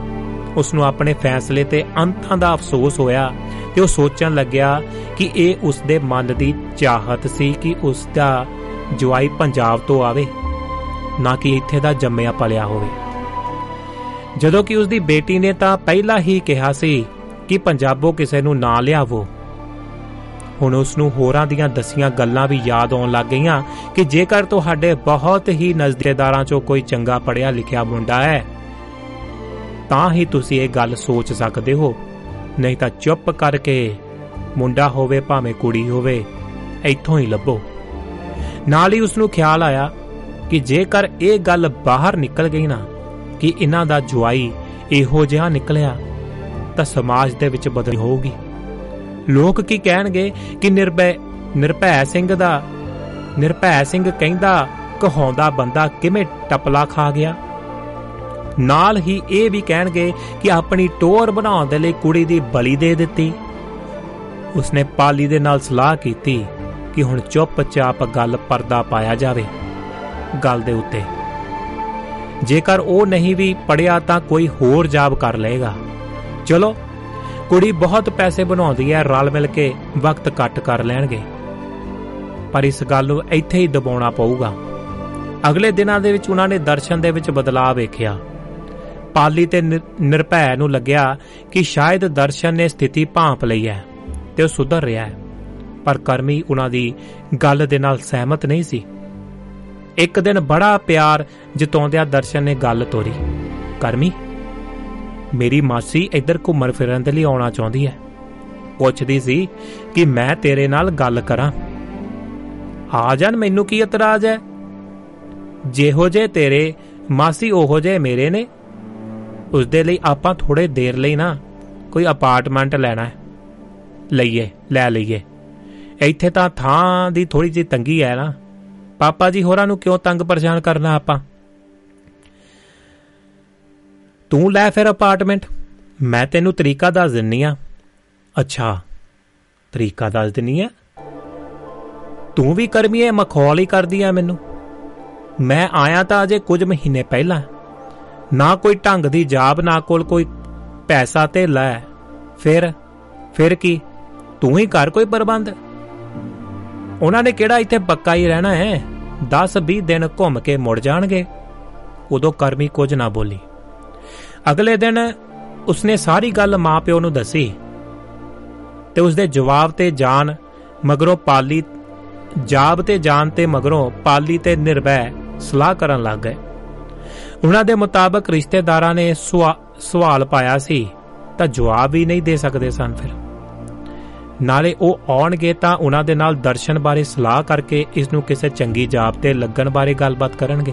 उसनूं अपने फैसले ते अंतां दा अफसोस होया ते वो सोचण लग्या कि यह उसदे मन दी चाहत सी कि उसदा जवाई पंजाब तो आवे, ना कि इत्थे दा जम्मिया पलिया होवे। जदों कि उसदी बेटी ने तां पहला ही कहा सी कि पंजाबों किसे नूं ना लियावो। ਹੁਣ ਉਸ ਨੂੰ ਹੋਰਾਂ ਦੀਆਂ ਦਸੀਆਂ ਗੱਲਾਂ ਵੀ ਯਾਦ ਆਉਣ ਲੱਗ ਗਈਆਂ ਕਿ ਜੇਕਰ ਤੁਹਾਡੇ ਬਹੁਤ ਹੀ ਨਜ਼ਦੀਕਦਾਰਾਂ 'ਚੋਂ ਕੋਈ ਚੰਗਾ ਪੜ੍ਹਿਆ ਲਿਖਿਆ ਮੁੰਡਾ ਹੈ ਤਾਂ ਹੀ ਤੁਸੀਂ ਇਹ ਗੱਲ ਸੋਚ ਸਕਦੇ ਹੋ, ਨਹੀਂ ਤਾਂ ਚੁੱਪ ਕਰਕੇ ਮੁੰਡਾ ਹੋਵੇ ਭਾਵੇਂ ਕੁੜੀ ਹੋਵੇ ਇੱਥੋਂ ਹੀ ਲੱਭੋ। ਨਾਲ ਹੀ ਉਸ ਨੂੰ ਖਿਆਲ ਆਇਆ ਕਿ ਜੇਕਰ ਇਹ ਗੱਲ ਬਾਹਰ ਨਿਕਲ ਗਈ ਨਾ ਕਿ ਇਹਨਾਂ ਦਾ ਜਵਾਈ ਇਹੋ ਜਿਹਾ ਨਿਕਲਿਆ ਤਾਂ ਸਮਾਜ ਦੇ ਵਿੱਚ ਬਦਲੀ ਹੋਊਗੀ। ਲੋਕ ਕੀ ਕਹਿਣਗੇ ਕਿ ਨਿਰਭੈ ਸਿੰਘ ਕਹਿੰਦਾ ਕਹਾਉਂਦਾ ਬੰਦਾ ਕਿਵੇਂ ਟਪਲਾ ਖਾ ਗਿਆ। ਨਾਲ ਹੀ ਇਹ ਵੀ ਕਹਿਣਗੇ ਕਿ ਆਪਣੀ ਟੋਰ ਬਣਾਉਣ ਦੇ ਲਈ ਕੁੜੀ ਦੀ ਬਲੀ ਦੇ ਦਿੱਤੀ। ਉਸਨੇ ਪਾਲੀ ਦੇ ਨਾਲ ਸਲਾਹ ਕੀਤੀ ਕਿ ਹੁਣ ਚੁੱਪਚਾਪ ਗੱਲ ਪਰਦਾ ਪਾਇਆ ਜਾਵੇ ਗੱਲ ਦੇ ਉੱਤੇ। ਜੇਕਰ ਉਹ ਨਹੀਂ ਵੀ ਪੜਿਆ ਤਾਂ ਕੋਈ ਹੋਰ ਜਾਬ ਕਰ ਲਏਗਾ। ਚਲੋ ਕੁੜੀ ਬਹੁਤ ਪੈਸੇ ਬਣਾਉਂਦੀ ਹੈ, ਰਲ ਮਿਲ ਕੇ ਵਕਤ ਕੱਟ ਕਰ ਲੈਣਗੇ। ਪਰ ਇਸ ਗੱਲ ਨੂੰ ਇੱਥੇ ਹੀ ਦਬਾਉਣਾ ਪਊਗਾ। ਅਗਲੇ ਦਿਨਾਂ ਦੇ ਵਿੱਚ ਉਹਨਾਂ ਨੇ ਦਰਸ਼ਨ ਦੇ ਵਿੱਚ ਬਦਲਾਅ ਵੇਖਿਆ। ਪਾਲੀ ਤੇ ਨਿਰਭੈ ਨੂੰ ਲੱਗਿਆ ਕਿ ਸ਼ਾਇਦ ਦਰਸ਼ਨ ਨੇ ਸਥਿਤੀ ਭਾਂਪ ਲਈ ਹੈ ਤੇ ਉਹ ਸੁਧਰ ਰਿਹਾ ਹੈ, ਪਰ ਕਰਮੀ ਉਹਨਾਂ ਦੀ ਗੱਲ ਦੇ ਨਾਲ ਸਹਿਮਤ ਨਹੀਂ ਸੀ। ਇੱਕ ਦਿਨ ਬੜਾ ਪਿਆਰ ਜਤਾਉਂਦਿਆਂ ਦਰਸ਼ਨ ਨੇ ਗੱਲ ਤੋਰੀ। ਕਰਮੀ, ਮੇਰੀ ਮਾਸੀ ਇੱਧਰ ਘੁੰਮਣ ਫਿਰਨ ਦੇ ਲਈ ਆਉਣਾ ਚਾਹੁੰਦੀ ਹੈ। ਪੁੱਛਦੀ ਸੀ ਕਿ ਮੈਂ ਤੇਰੇ ਨਾਲ ਗੱਲ ਕਰਾਂ। ਆ ਜਾਣ, ਮੈਨੂੰ ਕੀ ਇਤਰਾਜ਼ ਹੈ। ਜਿਹੋ ਜੇ ਤੇਰੇ ਮਾਸੀ ਉਹੋ ਜੇ ਮੇਰੇ ਨੇ। ਉਸਦੇ ਲਈ ਆਪਾਂ ਥੋੜੇ ਦੇਰ ਲਈ ਨਾ ਕੋਈ ਅਪਾਰਟਮੈਂਟ ਲੈਣਾ ਹੈ। ਲੈ ਲਈਏ। ਇੱਥੇ ਤਾਂ ਥਾਂ ਦੀ ਥੋੜੀ ਜਿਹੀ ਤੰਗੀ ਹੈ ਨਾ। ਪਾਪਾ ਜੀ ਹੋਰਾਂ ਨੂੰ ਕਿਉਂ ਤੰਗ ਪਰੇਸ਼ਾਨ ਕਰਨਾ ਆਪਾਂ। ਤੂੰ ਲੈ ਫਿਰ ਅਪਾਰਟਮੈਂਟ, ਮੈਂ ਤੈਨੂੰ ਤਰੀਕਾ ਦੱਸ ਦਿੰਨੀ ਆ। ਅੱਛਾ, ਤਰੀਕਾ ਦੱਸ ਦਿੰਨੀ ਆ। ਤੂੰ ਵੀ ਕਰਮੀਏ ਮਖੌਲ ਹੀ ਕਰਦੀ ਆ ਮੈਨੂੰ। ਮੈਂ ਆਇਆ ਤਾਂ ਅਜੇ ਕੁਝ ਮਹੀਨੇ ਪਹਿਲਾਂ, ਨਾ ਕੋਈ ਢੰਗ ਦੀ ਜਾਬ, ਨਾ ਕੋਲ ਕੋਈ ਪੈਸਾ ਤੇ ਲੈ। ਫਿਰ ਕੀ, ਤੂੰ ਹੀ ਕਰ ਕੋਈ ਪ੍ਰਬੰਧ। ਉਹਨਾਂ ਨੇ ਕਿਹੜਾ ਇੱਥੇ ਪੱਕਾ ਹੀ ਰਹਿਣਾ ਹੈ, 10-20 ਦਿਨ ਘੁੰਮ ਕੇ ਮੁੜ ਜਾਣਗੇ। ਉਦੋਂ ਕਰਮੀ ਕੁਝ ਨਾ ਬੋਲੀ। ਅਗਲੇ ਦਿਨ ਉਸਨੇ ਸਾਰੀ ਗੱਲ ਮਾਂ ਪਿਓ ਨੂੰ ਦੱਸੀ ਤੇ ਉਸਦੇ ਜਵਾਬ ਤੇ ਜਾਣ ਮਗਰੋਂ ਪਾਲੀ ਤੇ ਨਿਰਭੈ ਸਲਾਹ ਕਰਨ ਲੱਗ ਗਏ। ਉਹਨਾਂ ਦੇ ਮੁਤਾਬਕ ਰਿਸ਼ਤੇਦਾਰਾਂ ਨੇ ਸਵਾਲ ਪਾਇਆ ਸੀ ਤਾਂ ਜਵਾਬ ਵੀ ਨਹੀਂ ਦੇ ਸਕਦੇ ਸਨ। ਫਿਰ ਨਾਲੇ ਉਹ ਆਉਣਗੇ ਤਾਂ ਉਹਨਾਂ ਦੇ ਨਾਲ ਦਰਸ਼ਨ ਬਾਰੇ ਸਲਾਹ ਕਰਕੇ ਇਸ ਨੂੰ ਕਿਸੇ ਚੰਗੀ ਜਾਬ ਤੇ ਲੱਗਣ ਬਾਰੇ ਗੱਲਬਾਤ ਕਰਨਗੇ।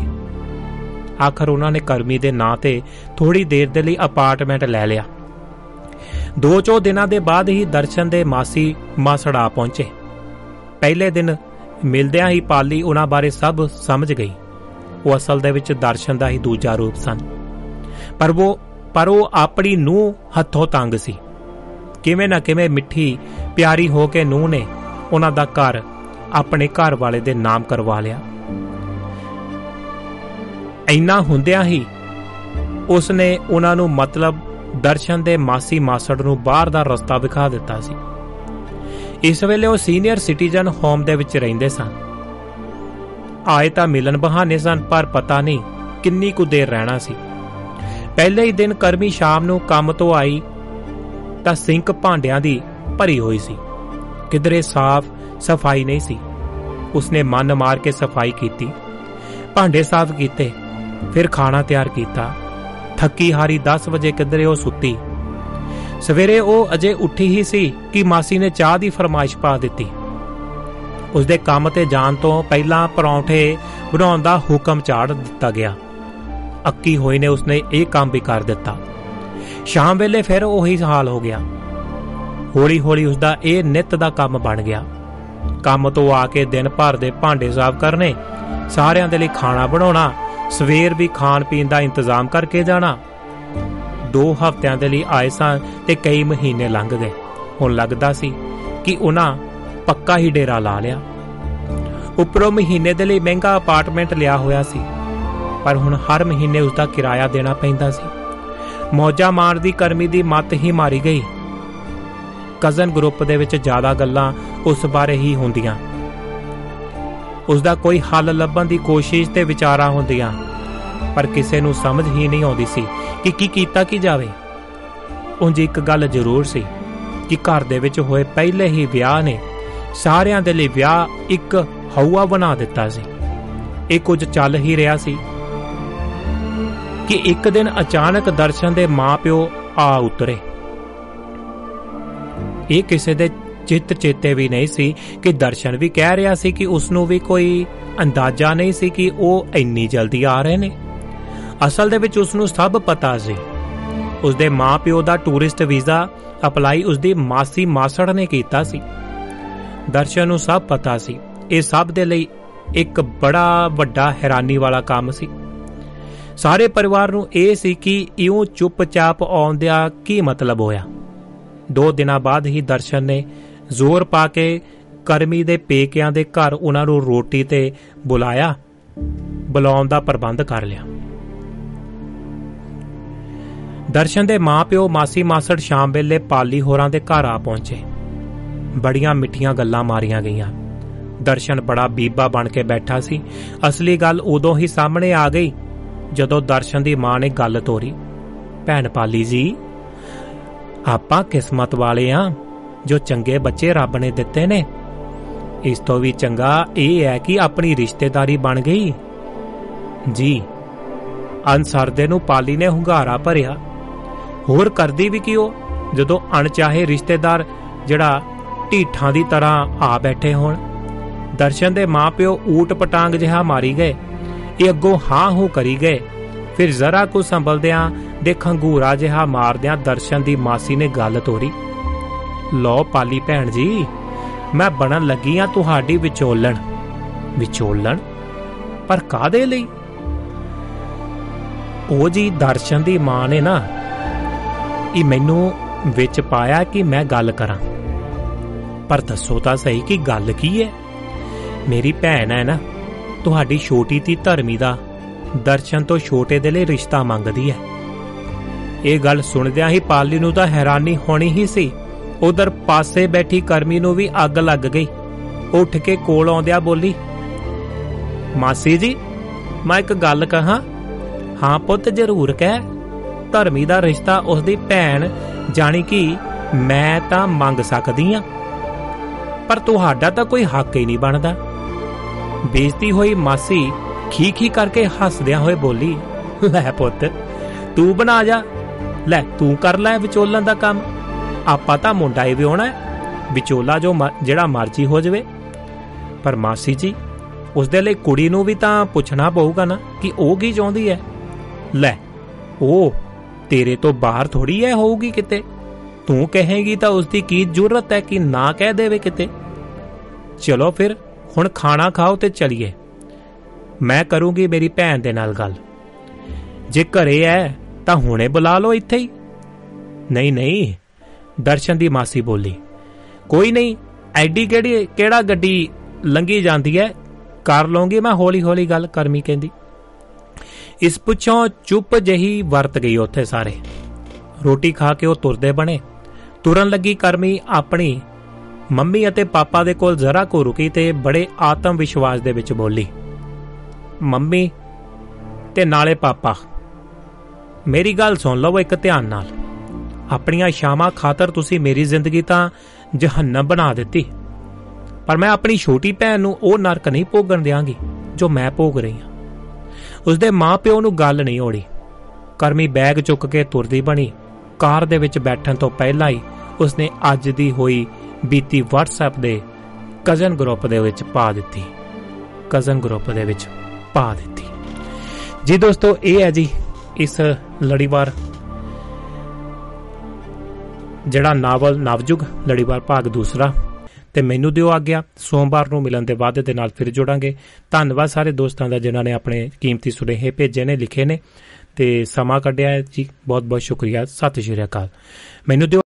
ਆਖਰ ਉਹਨਾਂ ਨੇ ਕਰਮੀ ਦੇ ਨਾਂ ਤੇ ਥੋੜੀ ਦੇਰ ਦੇ ਲਈ ਅਪਾਰਟਮੈਂਟ ਲੈ ਲਿਆ। 2-4 ਦਿਨਾਂ ਦੇ ਬਾਅਦ ਹੀ ਦਰਸ਼ਨ ਦੇ ਮਾਸੀ ਮਾਸੜਾ ਪਹੁੰਚੇ। ਪਹਿਲੇ ਦਿਨ ਮਿਲਦਿਆਂ ਹੀ ਪਾਲੀ ਉਹਨਾਂ ਬਾਰੇ ਸਭ ਸਮਝ ਗਈ। ਉਹ ਅਸਲ ਦੇ ਵਿੱਚ ਦਰਸ਼ਨ ਦਾ ਹੀ ਦੂਜਾ ਰੂਪ ਸਨ। ਪਰ ਉਹ ਆਪਣੀ ਨੂੰਹ ਹੱਥੋਂ ਤੰਗ ਸੀ। ਕਿਵੇਂ ਨਾ ਕਿਵੇਂ ਮਿੱਠੀ ਪਿਆਰੀ ਹੋ ਕੇ ਨੂੰਹ ਨੇ ਉਹਨਾਂ ਦਾ ਘਰ ਆਪਣੇ ਘਰ ਵਾਲੇ ਦੇ ਨਾਮ ਕਰਵਾ ਲਿਆ। ਇੰਨਾ ਹੁੰਦਿਆਂ ਹੀ ਉਸ ਨੇ ਉਹਨਾਂ ਨੂੰ ਮਤਲਬ ਦਰਸ਼ਨ ਦੇ ਮਾਸੀ ਮਾਸੜ ਨੂੰ ਬਾਹਰ ਦਾ ਰਸਤਾ ਵਿਖਾ ਦਿੱਤਾ ਸੀ। ਇਸ ਵੇਲੇ ਉਹ ਸੀਨੀਅਰ ਸਿਟੀਜ਼ਨ ਹੋਮ ਦੇ ਵਿੱਚ ਰਹਿੰਦੇ ਸਨ। ਆਏ ਤਾਂ ਮਿਲਣ ਬਹਾਨੇ ਸਨ, ਪਰ ਪਤਾ ਨਹੀਂ ਕਿੰਨੀ ਕੁ ਦੇਰ ਰਹਿਣਾ ਸੀ। ਪਹਿਲੇ ਹੀ ਦਿਨ ਕਰਮੀ ਸ਼ਾਮ ਨੂੰ ਕੰਮ ਤੋਂ ਆਈ ਤਾਂ ਸਿੰਕ ਭਾਂਡਿਆਂ ਦੀ ਭਰੀ ਹੋਈ ਸੀ। ਕਿਧਰੇ ਸਾਫ਼ ਸਫਾਈ ਨਹੀਂ ਸੀ। ਉਸਨੇ ਮਨ ਮਾਰ ਕੇ ਸਫਾਈ ਕੀਤੀ, ਭਾਂਡੇ ਸਾਫ਼ ਕੀਤੇ, ਫਿਰ ਖਾਣਾ ਤਿਆਰ ਕੀਤਾ। ਥੱਕੀ ਹਾਰੀ 10 ਵਜੇ ਕਿਧਰੇ ਉਹ ਸੁੱਤੀ। ਸਵੇਰੇ ਉਹ ਅਜੇ ਉੱਠੀ ਹੀ ਸੀ ਕਿ ਮਾਸੀ ਨੇ ਚਾਹ ਦੀ ਫਰਮਾਇਸ਼ ਪਾ ਦਿੱਤੀ। ਉਸਦੇ ਕੰਮ ਤੇ ਜਾਣ ਤੋਂ ਪਹਿਲਾਂ ਪਰੌਂਠੇ ਬਣਾਉਣ ਦਾ ਹੁਕਮ ਚਾੜ ਦਿੱਤਾ ਗਿਆ। ਅੱਕੀ ਹੋਈ ਨੇ ਉਸਨੇ ਇਹ ਕੰਮ ਵੀ ਕਰ ਦਿੱਤਾ। ਸ਼ਾਮ ਵੇਲੇ ਫਿਰ ਉਹੀ ਹਾਲ ਹੋ ਗਿਆ। ਹੌਲੀ ਹੌਲੀ ਉਸਦਾ ਇਹ ਨਿੱਤ ਦਾ ਕੰਮ ਬਣ ਗਿਆ। ਕੰਮ ਤੋਂ ਆ ਕੇ ਦਿਨ ਭਰ ਦੇ ਭਾਂਡੇ ਸਾਫ਼ ਕਰਨੇ, ਸਾਰਿਆਂ ਦੇ ਲਈ ਖਾਣਾ ਬਣਾਉਣਾ, ਸਵੇਰ ਵੀ ਖਾਣ ਪੀਣ ਦਾ ਇੰਤਜ਼ਾਮ ਕਰਕੇ ਜਾਣਾ। 2 ਹਫ਼ਤਿਆਂ ਦੇ ਲਈ ਆਏ ਸਾਂ ਤੇ ਕਈ ਮਹੀਨੇ ਲੰਘ ਗਏ। ਹੁਣ ਲੱਗਦਾ ਸੀ ਕਿ ਉਹਨਾਂ ਪੱਕਾ ਹੀ ਡੇਰਾ ਲਾ ਲਿਆ। ਉੱਪਰੋਂ ਮਹੀਨੇ ਦੇ ਲਈ ਮਹਿੰਗਾ ਅਪਾਰਟਮੈਂਟ ਲਿਆ ਹੋਇਆ ਸੀ, ਪਰ ਹੁਣ ਹਰ ਮਹੀਨੇ ਉਸਦਾ ਕਿਰਾਇਆ ਦੇਣਾ ਪੈਂਦਾ ਸੀ। ਮੌਜਾਂ ਮਾਰਦੀ ਕਰਮੀ ਦੀ ਮੱਤ ਹੀ ਮਾਰੀ ਗਈ। ਕਜ਼ਨ ਗਰੁੱਪ ਦੇ ਵਿੱਚ ਜ਼ਿਆਦਾ ਗੱਲਾਂ ਉਸ ਬਾਰੇ ਹੀ ਹੁੰਦੀਆਂ। ਉਸਦਾ ਕੋਈ ਹੱਲ ਲੱਭਣ ਦੀ ਕੋਸ਼ਿਸ਼ ਤੇ ਵਿਚਾਰਾਂ ਹੁੰਦੀਆਂ, ਪਰ ਕਿਸੇ ਨੂੰ ਸਮਝ ਹੀ ਨਹੀਂ ਆਉਂਦੀ ਸੀ ਕਿ ਕੀ ਕੀਤਾ ਕੀ ਜਾਵੇ। ਉਂਝ ਇੱਕ ਗੱਲ ਜ਼ਰੂਰ ਸੀ ਕਿ ਘਰ ਦੇ ਵਿੱਚ ਹੋਏ ਪਹਿਲੇ ਹੀ ਵਿਆਹ ਨੇ ਸਾਰਿਆਂ ਦੇ ਲਈ ਵਿਆਹ ਇੱਕ ਹਊਆ ਬਣਾ ਦਿੱਤਾ ਸੀ। ਇਹ ਕੁਝ ਚੱਲ ਹੀ ਰਿਹਾ ਸੀ ਕਿ ਇੱਕ ਦਿਨ ਅਚਾਨਕ ਦਰਸ਼ਨ ਦੇ ਮਾਂ-ਪਿਓ ਆ ਉਤਰੇ। ਇਹ ਕਿਸੇ ਦੇ ਚਿੱਤ ਚੇਤੇ ਵੀ ਨਹੀਂ ਸੀ ਕਿ ਦਰਸ਼ਨ ਵੀ ਕਹਿ ਰਿਹਾ ਸੀ ਕਿ ਉਸ ਨੂੰ ਵੀ ਕੋਈ ਅੰਦਾਜ਼ਾ ਨਹੀਂ ਸੀ ਕਿ ਉਹ ਇੰਨੀ ਜਲਦੀ ਆ ਰਹੇ ਨੇ। ਅਸਲ ਦੇ ਵਿੱਚ ਉਸ ਨੂੰ ਸਭ ਪਤਾ ਸੀ। ਉਸਦੇ ਮਾਂ-ਪਿਓ ਦਾ ਟੂਰਿਸਟ ਵੀਜ਼ਾ ਅਪਲਾਈ ਉਸਦੀ ਮਾਸੀ ਮਾਸੜ ਨੇ ਕੀਤਾ ਸੀ। ਦਰਸ਼ਨ ਨੂੰ ਸਭ ਪਤਾ ਸੀ। ਇਹ ਸਭ ਦੇ ਲਈ ਇੱਕ ਬੜਾ ਵੱਡਾ ਹੈਰਾਨੀ ਵਾਲਾ ਕੰਮ ਸੀ। ਸਾਰੇ ਪਰਿਵਾਰ ਨੂੰ ਇਹ ਸੀ ਕਿ ਇਉਂ ਚੁੱਪਚਾਪ ਆਉਂਦਿਆਂ ਕੀ ਮਤਲਬ ਹੋਇਆ। 2 ਦਿਨਾਂ ਬਾਅਦ ਹੀ ਦਰਸ਼ਨ ਨੇ ਜ਼ੋਰ ਪਾ ਕੇ ਕਰਮੀ ਦੇ ਪੇਕਿਆਂ ਦੇ ਘਰ ਉਹਨਾਂ ਨੂੰ ਰੋਟੀ ਤੇ ਬੁਲਾਉਣ ਦਾ ਪ੍ਰਬੰਧ ਕਰ ਲਿਆ। ਦਰਸ਼ਨ ਦੇ ਮਾਂ-ਪਿਓ ਮਾਸੀ ਮਾਸੜ ਸ਼ਾਮ ਵੇਲੇ ਪਾਲੀ ਹੋਰਾਂ ਦੇ ਘਰ ਆ ਪਹੁੰਚੇ। ਬੜੀਆਂ ਮਿੱਠੀਆਂ ਗੱਲਾਂ ਮਾਰੀਆਂ ਗਈਆਂ। ਦਰਸ਼ਨ ਬੜਾ ਬੀਬਾ ਬਣ ਕੇ ਬੈਠਾ ਸੀ। ਅਸਲੀ ਗੱਲ ਉਦੋਂ ਹੀ ਸਾਹਮਣੇ ਆ ਗਈ ਜਦੋਂ ਦਰਸ਼ਨ ਦੀ ਮਾਂ ਨੇ ਗੱਲ ਤੋਰੀ। ਭੈਣ ਪਾਲੀ ਜੀ, ਆਪਾਂ ਕਿਸਮਤ ਵਾਲੇ ਆਂ ਜੋ ਚੰਗੇ ਬੱਚੇ ਰੱਬ ਨੇ ਦਿੱਤੇ ਨੇ। ਇਸ ਤੋਂ ਵੀ ਚੰਗਾ ਇਹ ਹੈ ਕਿ ਆਪਣੀ ਰਿਸ਼ਤੇਦਾਰੀ ਬਣ ਗਈ। ਜੀ, ਅਨਸਰਦੇ ਨੂੰ ਪਾਲੀ ਨੇ ਹੁੰਗਾਰਾ ਭਰਿਆ। ਹੋਰ ਕਰਦੀ ਵੀ ਕੀ ਉਹ ਜਦੋਂ ਅਣਚਾਹੇ ਰਿਸ਼ਤੇਦਾਰ ਜਿਹੜਾ ਢੀਠਾਂ ਦੀ ਤਰ੍ਹਾਂ ਆ ਬੈਠੇ ਹੋਣ। ਦਰਸ਼ਨ ਦੇ ਮਾਂ-ਪਿਓ ਊਟ ਪਟਾਂਗ ਜਿਹਾ ਮਾਰੀ ਗਏ। ਇਹ ਅੱਗੋਂ ਹਾਂ ਹੂੰ ਕਰੀ ਗਏ। ਫਿਰ ਜ਼ਰਾ ਕੁ ਸੰਭਲਦਿਆਂ ਦੇ ਖੰਗੂਰਾ ਜਿਹਾ ਮਾਰਦਿਆਂ ਦਰਸ਼ਨ ਦੀ ਮਾਸੀ ਨੇ ਗੱਲ ਤੋਰੀ। ਲਓ ਪਾਲੀ ਭੈਣ ਜੀ, ਮੈਂ ਬਣਨ ਲੱਗੀ ਆ ਤੁਹਾਡੀ ਵਿਚੋਲਣ ਪਰ ਕਾਹਦੇ ਲਈ? ਉਹ ਜੀ ਦਰਸ਼ਨ ਦੀ ਮਾਂ ਨੇ ਨਾ ਇਹ ਮੈਨੂੰ ਵਿੱਚ ਪਾਇਆ ਕਿ ਮੈਂ ਗੱਲ ਕਰਾਂ। ਪਰ ਦੱਸੋ ਤਾਂ ਸਹੀ ਕਿ ਗੱਲ ਕੀ ਹੈ? ਮੇਰੀ ਭੈਣ ਹੈ ਨਾ, ਤੁਹਾਡੀ ਛੋਟੀ ਧੀ ਧਰਮੀ ਦਾ ਦਰਸ਼ਨ ਤੋਂ ਛੋਟੇ ਦੇ ਲਈ ਰਿਸ਼ਤਾ ਮੰਗਦੀ ਹੈ। ਇਹ ਗੱਲ ਸੁਣਦਿਆਂ ਹੀ ਪਾਲੀ ਨੂੰ ਤਾਂ ਹੈਰਾਨੀ ਹੋਣੀ ਹੀ ਸੀ। ਉਧਰ ਪਾਸੇ ਬੈਠੀ ਕਰਮੀ ਨੂੰ ਵੀ ਅੱਗ ਲੱਗ ਗਈ। ਉੱਠ ਕੇ ਕੋਲ ਆਉਂਦਿਆਂ ਬੋਲੀ, ਮਾਸੀ ਜੀ, ਮੈਂ ਇੱਕ ਗੱਲ ਕਹਾਂ? ਹਾਂ ਪੁੱਤ, ਜ਼ਰੂਰ ਕਹਿ। ਧਰਮੀ ਦਾ ਰਿਸ਼ਤਾ ਉਸਦੀ ਭੈਣ ਜਾਣੀ ਕਿ ਮੈਂ ਤਾਂ ਮੰਗ ਸਕਦੀ ਆ, ਪਰ ਤੁਹਾਡਾ ਤਾਂ ਕੋਈ ਹੱਕ ਹੀ ਨਹੀਂ ਬਣਦਾ। ਬੇਇੱਜ਼ਤੀ ਹੋਈ ਮਾਸੀ ਖੀ ਕਰਕੇ ਹੱਸਦਿਆਂ ਹੋਏ ਬੋਲੀ, ਲੈ ਪੁੱਤ ਤੂੰ ਬਣਾ ਜਾ, ਲੈ ਤੂੰ ਕਰ ਲੈ ਵਿਚੋਲਣ ਦਾ ਕੰਮ। ਆਪਾਂ ਤਾਂ ਮੁੰਡਾ ਹੀ ਵਿਆਹੁਣਾ, ਵਿਚੋਲਾ ਜਿਹੜਾ ਮਰਜ਼ੀ ਹੋ ਜਾਵੇ। ਪਰ ਮਾਸੀ ਜੀ, ਉਸਦੇ ਲਈ ਕੁੜੀ ਨੂੰ ਵੀ ਤਾਂ ਪੁੱਛਣਾ ਪਊਗਾ ਨਾ ਕਿ ਉਹ ਕੀ ਚਾਹੁੰਦੀ ਹੈ। ਲੈ ਉਹ ਤੇਰੇ ਤੋਂ ਬਾਹਰ ਥੋੜੀ ਐ ਹੋਊਗੀ ਕਿਤੇ। ਤੂੰ ਕਹੇਗੀ ਤਾਂ ਉਸਦੀ ਕੀ ਜ਼ਰੂਰਤ ਹੈ ਕਿ ਨਾ ਕਹਿ ਦੇਵੇ ਕਿਤੇ। ਚਲੋ ਫਿਰ ਹੁਣ ਖਾਣਾ ਖਾਓ ਤੇ ਚਲੀਏ। ਮੈਂ ਕਰੂੰਗੀ ਮੇਰੀ ਭੈਣ ਦੇ ਨਾਲ ਗੱਲ। ਜੇ ਘਰੇ ਐ ਤਾਂ ਹੁਣੇ ਬੁਲਾ ਲਓ ਇੱਥੇ ਹੀ। ਨਹੀਂ, ਦਰਸ਼ਨ ਦੀ ਮਾਸੀ ਬੋਲੀ, ਕੋਈ ਨਹੀਂ, ਐਡੀ ਕਿਹੜਾ ਗੱਡੀ ਲੰਘੀ ਜਾਂਦੀ ਐ, ਕਰ ਲਵਾਂਗੀ ਮੈਂ ਹੌਲੀ ਹੌਲੀ ਗੱਲ। ਕਰਮੀ ਕਹਿੰਦੀ। ਇਸ ਪਿੱਛੋਂ ਚੁੱਪ ਜਿਹੀ ਵਰਤ ਗਈ ਉੱਥੇ ਸਾਰੇ। ਰੋਟੀ ਖਾ ਕੇ ਉਹ ਤੁਰਦੇ ਬਣੇ। ਤੁਰਨ ਲੱਗੀ ਕਰਮੀ ਆਪਣੀ ਮੰਮੀ ਅਤੇ ਪਾਪਾ ਦੇ ਕੋਲ ਜ਼ਰਾ ਕੋ ਰੁਕੀ ਤੇ ਬੜੇ ਆਤਮ ਵਿਸ਼ਵਾਸ ਦੇ ਵਿੱਚ ਬੋਲੀ, ਮੰਮੀ ਤੇ ਨਾਲੇ ਪਾਪਾ, ਮੇਰੀ ਗੱਲ ਸੁਣ ਲਓ ਇੱਕ ਧਿਆਨ ਨਾਲ। ਆਪਣੀਆਂ ਇਛਾਵਾਂ ਖਾਤਰ ਤੁਸੀਂ ਮੇਰੀ ਜ਼ਿੰਦਗੀ ਤਾਂ ਜਹੰਨਮ ਬਣਾ ਦਿੱਤੀ, ਪਰ ਮੈਂ ਆਪਣੀ ਛੋਟੀ ਭੈਣ ਨੂੰ ਉਹ ਨਰਕ ਨਹੀਂ ਭੋਗਣ ਦਿਆਂਗੀ ਜੋ ਮੈਂ ਭੋਗ ਰਹੀ ਹਾਂ। ਉਸਦੇ ਮਾਂ-ਪਿਓ ਨੂੰ ਗੱਲ ਨਹੀਂ ਔੜੀ। ਕਰਮੀ ਬੈਗ ਚੁੱਕ ਕੇ ਤੁਰਦੀ ਬਣੀ। ਕਾਰ ਦੇ ਵਿੱਚ ਬੈਠਣ ਤੋਂ ਪਹਿਲਾਂ ਹੀ ਉਸਨੇ ਅੱਜ ਦੀ ਹੋਈ ਬੀਤੀ WhatsApp ਦੇ ਕਜ਼ਨ ਗਰੁੱਪ ਦੇ ਵਿੱਚ ਪਾ ਦਿੱਤੀ। ਜੀ ਦੋਸਤੋ, ਇਹ ਹੈ ਜੀ ਇਸ ਲੜੀਵਾਰ ਜਿਹੜਾ ਨਾਵਲ ਨਵਯੁਗ ਲੜੀਵਾਰ ਭਾਗ 2। ਤੇ ਮੈਨੂੰ ਦਿਓ ਆਗਿਆ। ਸੋਮਵਾਰ ਨੂੰ ਮਿਲਣ ਦੇ ਵਾਅਦੇ ਦੇ ਨਾਲ ਫਿਰ ਜੁੜਾਂਗੇ। ਧੰਨਵਾਦ ਸਾਰੇ ਦੋਸਤਾਂ ਦਾ ਜਿਨ੍ਹਾਂ ਨੇ ਆਪਣੇ ਕੀਮਤੀ ਸੁਨੇਹੇ ਭੇਜੇ ਨੇ, ਲਿਖੇ ਨੇ ਤੇ ਸਮਾਂ ਕੱਢਿਆ ਹੈ ਜੀ। ਬਹੁਤ ਬਹੁਤ ਸ਼ੁਕਰੀਆ। ਸਤਿ ਸ਼੍ਰੀ ਅਕਾਲ। ਮੈਨੂੰ ਦਿਓ